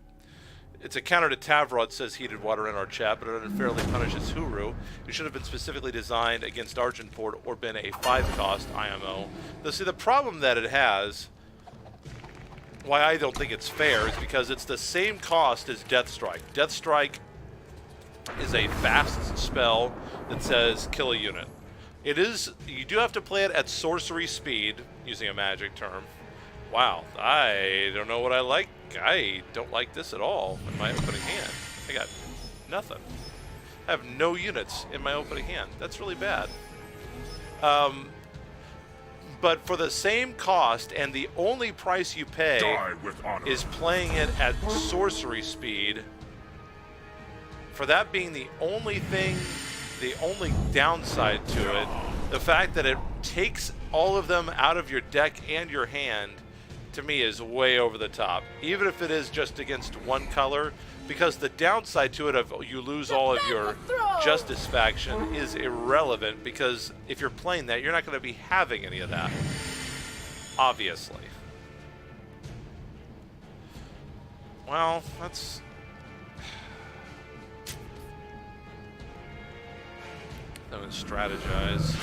It's a counter to Tavrod, says Heated Water in our chat, but it unfairly punishes Huru. It should have been specifically designed against Argenport or been a 5-cost IMO. Now, see, the problem that it has, why I don't think it's fair, is because it's the same cost as Deathstrike. Deathstrike is a fast spell that says kill a unit. It is, you do have to play it at sorcery speed, using a magic term. Wow, I don't know what I like. I don't like this at all in my opening hand. I got nothing. I have no units in my opening hand. That's really bad. But for the same cost, and the only price you pay is playing it at sorcery speed, for that being the only thing, the only downside to it, the fact that it takes all of them out of your deck and your hand, to me is way over the top. Even if it is just against one color, because the downside to it of you lose all of your Justice faction is irrelevant, because if you're playing that, you're not going to be having any of that. Obviously. Well, that's... I'm going to strategize.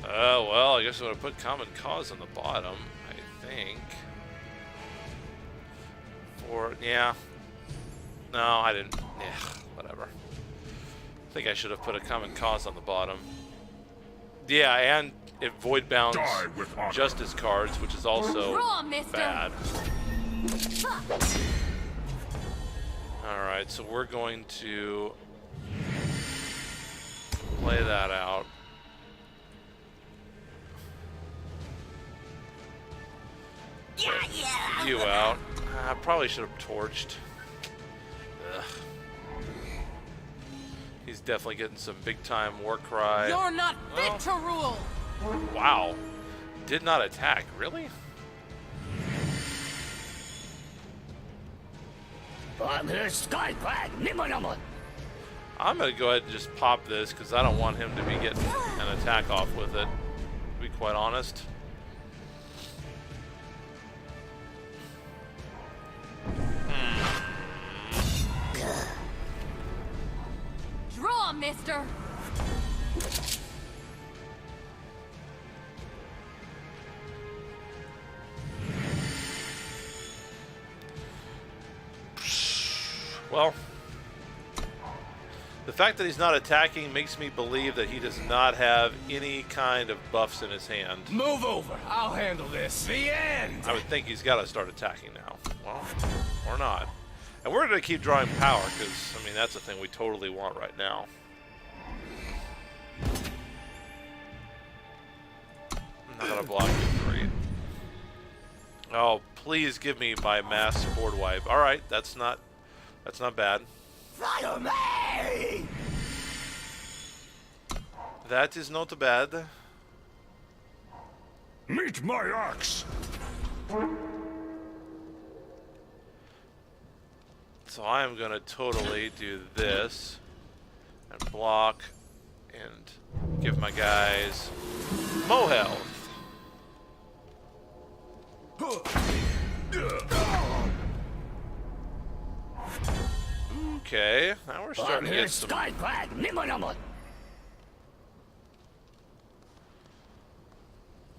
Well, I guess I'm going to put Common Cause on the bottom, I think. Yeah. No, I didn't. Yeah, whatever. I think I should have put a Common Cause on the bottom. Yeah, and it void bounds Justice cards, which is also bad. Alright, so we're going to play that out. Yeah. You out. I probably should have torched. Ugh. He's definitely getting some big time Warcry. You're not fit to rule. Wow. Did not attack. Really? Skycrag, nimmonamon. I'm going to go ahead and just pop this because I don't want him to be getting an attack off with it, to be quite honest. Draw, mister. well, the fact that he's not attacking makes me believe that he does not have any kind of buffs in his hand. Move over. I'll handle this. The end. I would think he's got to start attacking now. Well, or not. And we're going to keep drawing power because, I mean, that's the thing we totally want right now. I'm not going to block you 3. Oh, please give me my mass board wipe. All right, that's not bad. Follow me! That is not bad. Meet my axe. So I am going to totally do this and block and give my guys Mo health. Okay, now we're starting to get some... Skycrag, Nimonamon!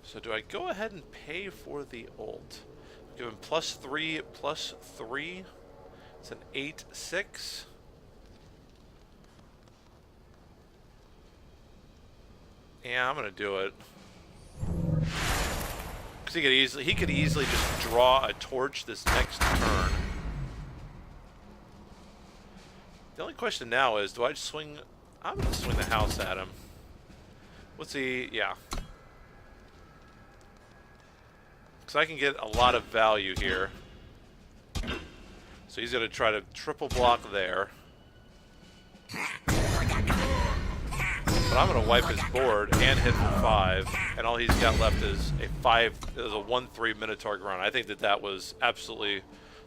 So do I go ahead and pay for the ult? Give him +3, +3. It's an 8/6. Yeah, I'm gonna do it. Cause he could easily just draw a torch this next turn. The only question now is, do I swing? I'm gonna swing the house at him. What's he? Yeah. Cause I can get a lot of value here. So he's gonna try to triple block there. But I'm gonna wipe his board and hit for 5, and all he's got left is a 1/3 Minotaur grunt. I think that was absolutely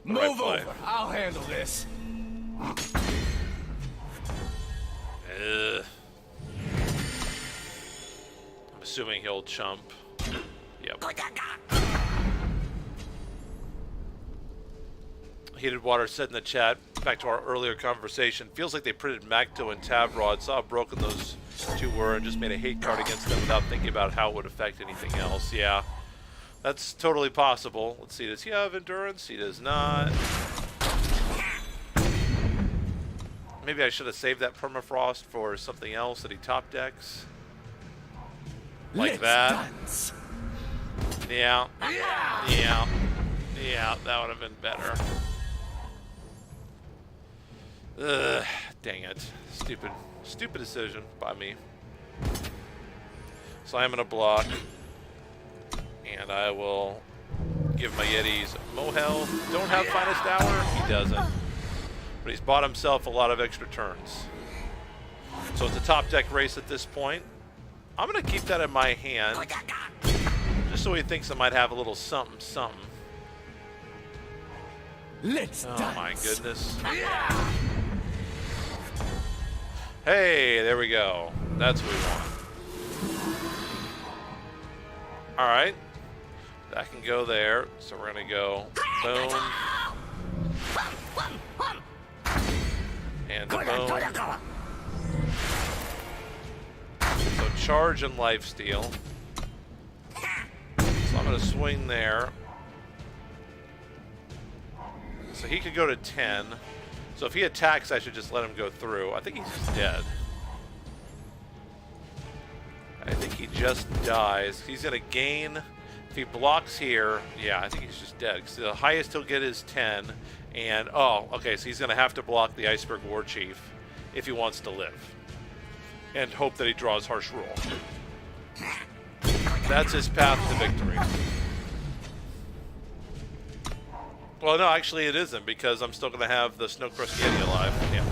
the right Move play. over. I'll handle this. I'm assuming he'll chump. Yep. Heated Water said in the chat, back to our earlier conversation, feels like they printed Macto and Tavrod, saw how broken those two were, and just made a hate card against them without thinking about how it would affect anything else. Yeah, that's totally possible. Let's see, does he have endurance? He does not. Maybe I should have saved that permafrost for something else that he top decks. Like that. Dance. Yeah. Yeah. Yeah, that would have been better. Ugh, dang it. Stupid decision by me. So I'm gonna block. And I will give my Yetis Mohel. Don't have Finest Hour? He doesn't. But he's bought himself a lot of extra turns. So it's a top deck race at this point. I'm gonna keep that in my hand. Just so he thinks I might have a little something, something. Let's Oh dance. my goodness. Hey, there we go. That's what we want. Alright. That can go there. So we're going to go boom. And boom. So charge and lifesteal. So I'm going to swing there. So he could go to 10. So if he attacks, I should just let him go through. I think he's just dead. I think he just dies. He's going to gain. If he blocks here, yeah, I think he's just dead. Because the highest he'll get is 10. And, oh, okay, so he's going to have to block the Iceberg War Chief if he wants to live. And hope that he draws Harsh Rule. That's his path to victory. Well, no, actually it isn't, because I'm still going to have the Snowcrust Yeti alive. Yeah.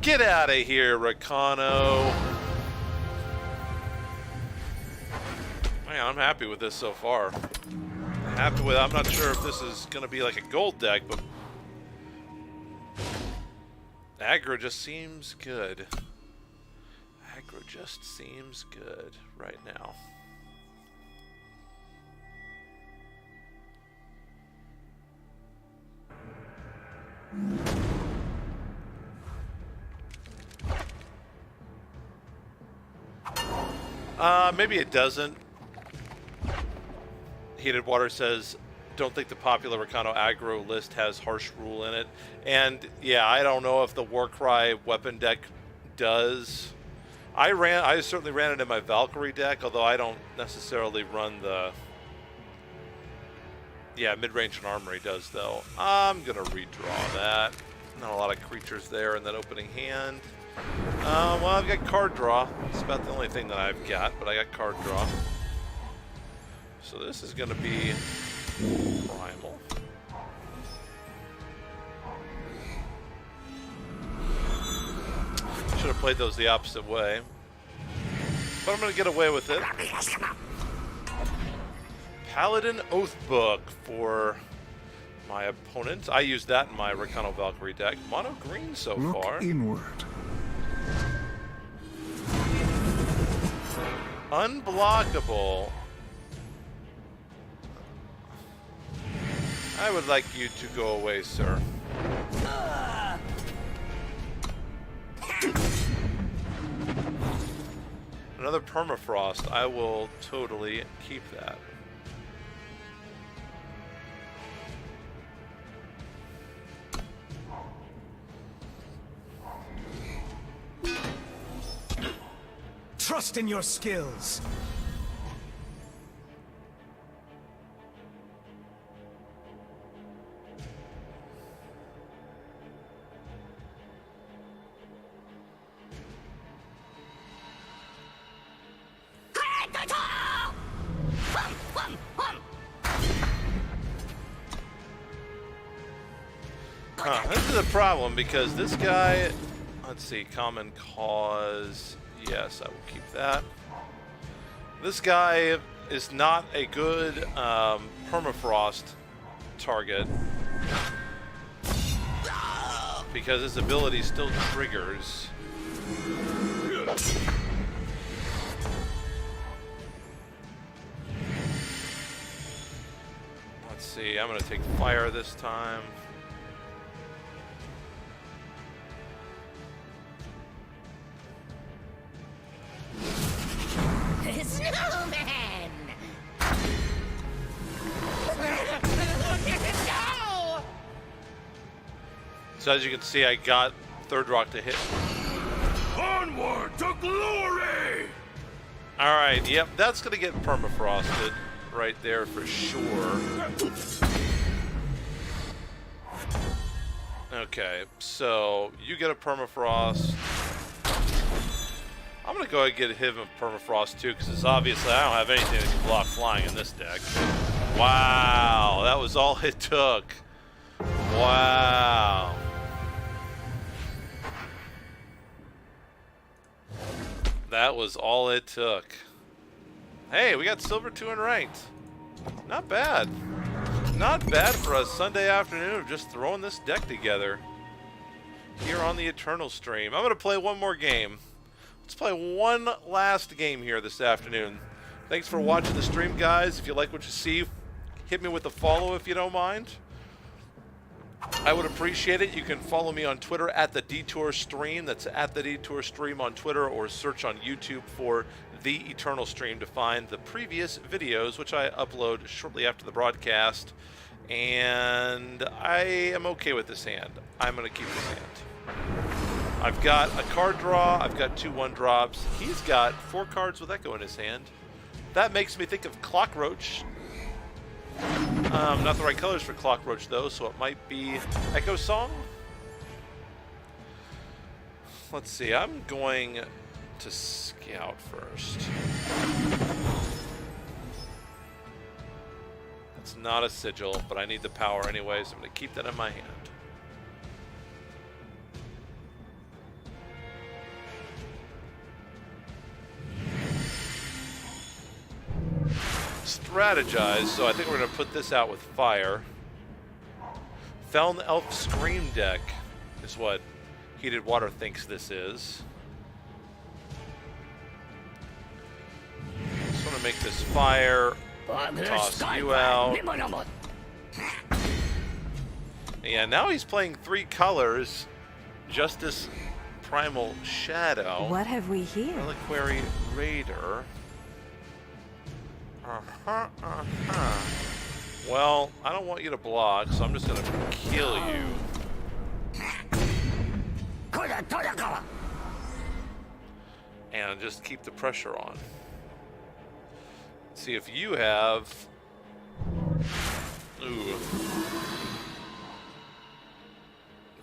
Get out of here, Rakano. Man, I'm happy with this so far. I'm not sure if this is going to be like a gold deck, but aggro just seems good. Aggro just seems good right now. Maybe it doesn't. Heated Water says don't think the popular Recano aggro list has Harsh Rule in it. And yeah, I don't know if the Warcry weapon deck does. I certainly ran it in my Valkyrie deck, although I don't necessarily run the... Yeah, mid-range and armory does, though. I'm going to redraw that. Not a lot of creatures there in that opening hand. Well, I've got card draw. It's about the only thing that I've got, but I got card draw. So this is going to be primal. Should have played those the opposite way. But I'm going to get away with it. Paladin Oathbook for my opponent. I used that in my Recano Valkyrie deck. Mono green so far. Inward. Unblockable. I would like you to go away, sir. Another permafrost. I will totally keep that. Trust in your skills. This is a problem because this guy, let's see, common cause, yes, I will keep that. This guy is not a good permafrost target because his ability still triggers. Let's see, I'm going to take fire this time. Snowman! No! So as you can see, I got third rock to hit. Onward to glory! Alright, yep, that's going to get permafrosted right there for sure. Okay, so you get a permafrost. I'm going to go ahead and get him a permafrost too, because obviously I don't have anything that can block flying in this deck. Wow, that was all it took. Wow. That was all it took. Hey, we got silver 2 in ranked. Not bad. Not bad for a Sunday afternoon of just throwing this deck together here on the Eternal stream. I'm going to play one more game. Let's play one last game here this afternoon. Thanks for watching the stream, guys. If you like what you see, hit me with a follow if you don't mind. I would appreciate it. You can follow me on Twitter at The Detour Stream. That's at The Detour Stream on Twitter, or search on YouTube for The Eternal Stream to find the previous videos, which I upload shortly after the broadcast. And I am okay with this hand. I'm going to keep this hand. I've got a card draw. I've got 2 1-drops. He's got 4 cards with Echo in his hand. That makes me think of Clockroach. Not the right colors for Clockroach, though, so it might be Echo Song. Let's see. I'm going to scout first. It's not a sigil, but I need the power anyway, so I'm going to keep that in my hand. Strategize, so I think we're going to put this out with fire. Feln Elf Scream deck is what Heated Water thinks this is. Just want to make this fire, toss you out. Yeah, now he's playing 3 colors. Justice, Primal Shadow. What have we here? Reliquary Raider. Well, I don't want you to block, so I'm just gonna kill you. And just keep the pressure on. See if you have... Ooh.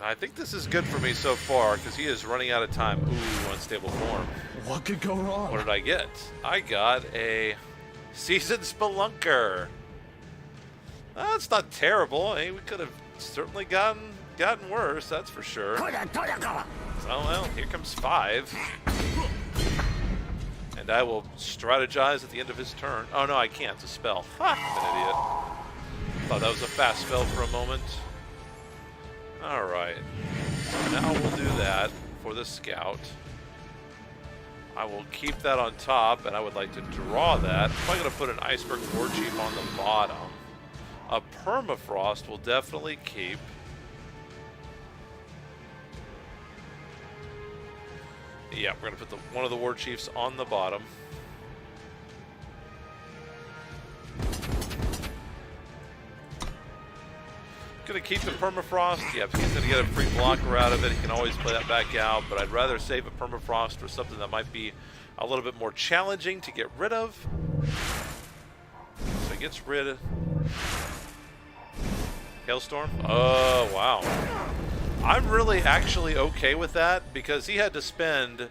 I think this is good for me so far, because he is running out of time. Ooh, unstable form. What could go wrong? What did I get? I got a Seasoned Spelunker. That's not terrible. I mean, we could have certainly gotten worse, that's for sure. So, well, here comes 5. And I will strategize at the end of his turn. Oh, no, I can't. It's a spell. Ha! I'm an idiot. Thought that was a fast spell for a moment. Alright. So now we'll do that for the scout. I will keep that on top, and I would like to draw that. I'm probably going to put an Iceberg Warchief on the bottom. A Permafrost will definitely keep. Yeah, we're going to put one of the Warchiefs on the bottom. Going to keep the Permafrost. Yep, he's going to get a free blocker out of it. He can always play that back out, but I'd rather save a Permafrost for something that might be a little bit more challenging to get rid of. So he gets rid of... Hailstorm? Oh, wow. I'm really actually okay with that, because he had to spend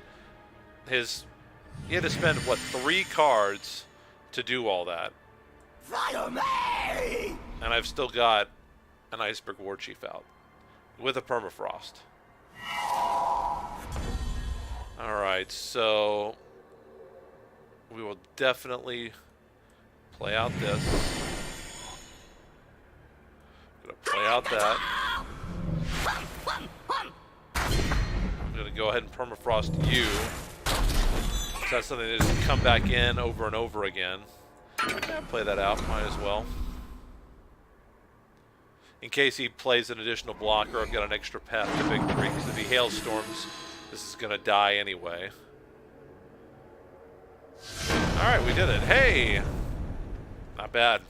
what, 3 cards to do all that. Follow me! And I've still got an Iceberg Warchief out with a Permafrost. Alright, so we will definitely play out this. Gonna play out that. I'm gonna go ahead and Permafrost you. So that's something that doesn't come back in over and over again. Yeah, play that out, might as well. In case he plays an additional blocker, I've got an extra path to victory, because if he hailstorms, this is going to die anyway. Alright, we did it. Hey! Not bad.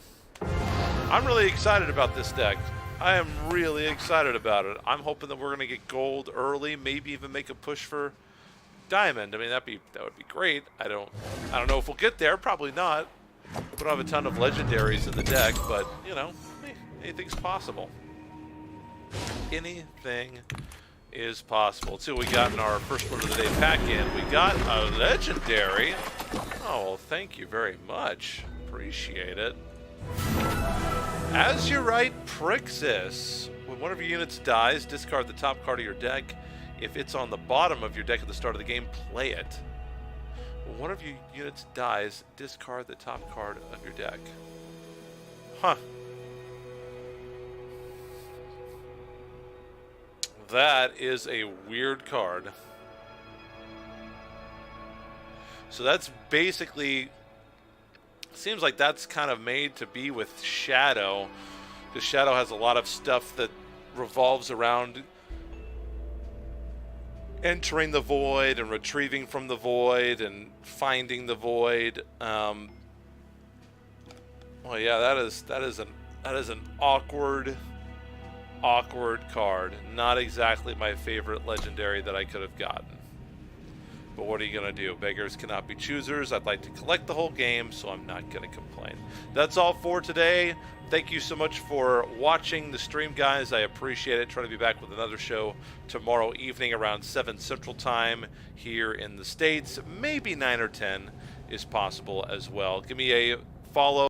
I'm really excited about this deck. I am really excited about it. I'm hoping that we're going to get gold early, maybe even make a push for diamond. I mean, that would be great. I don't know if we'll get there. Probably not. We don't have a ton of legendaries in the deck, but, you know, anything's possible. Anything is possible. Let's see what we got in our first one of the day pack-in. We got a legendary. Oh, well, thank you very much. Appreciate it. As you write, Prixis. When one of your units dies, discard the top card of your deck. If it's on the bottom of your deck at the start of the game, play it. When one of your units dies, discard the top card of your deck. Huh. That is a weird card. So that's basically... Seems like that's kind of made to be with Shadow. Because Shadow has a lot of stuff that revolves around entering the void and retrieving from the void and finding the void. Well, yeah, that is an awkward card. Not exactly my favorite legendary that I could have gotten. But what are you going to do? Beggars cannot be choosers. I'd like to collect the whole game, so I'm not going to complain. That's all for today. Thank you so much for watching the stream, guys. I appreciate it. Trying to be back with another show tomorrow evening around 7 Central Time here in the States. Maybe 9 or 10 is possible as well. Give me a follow.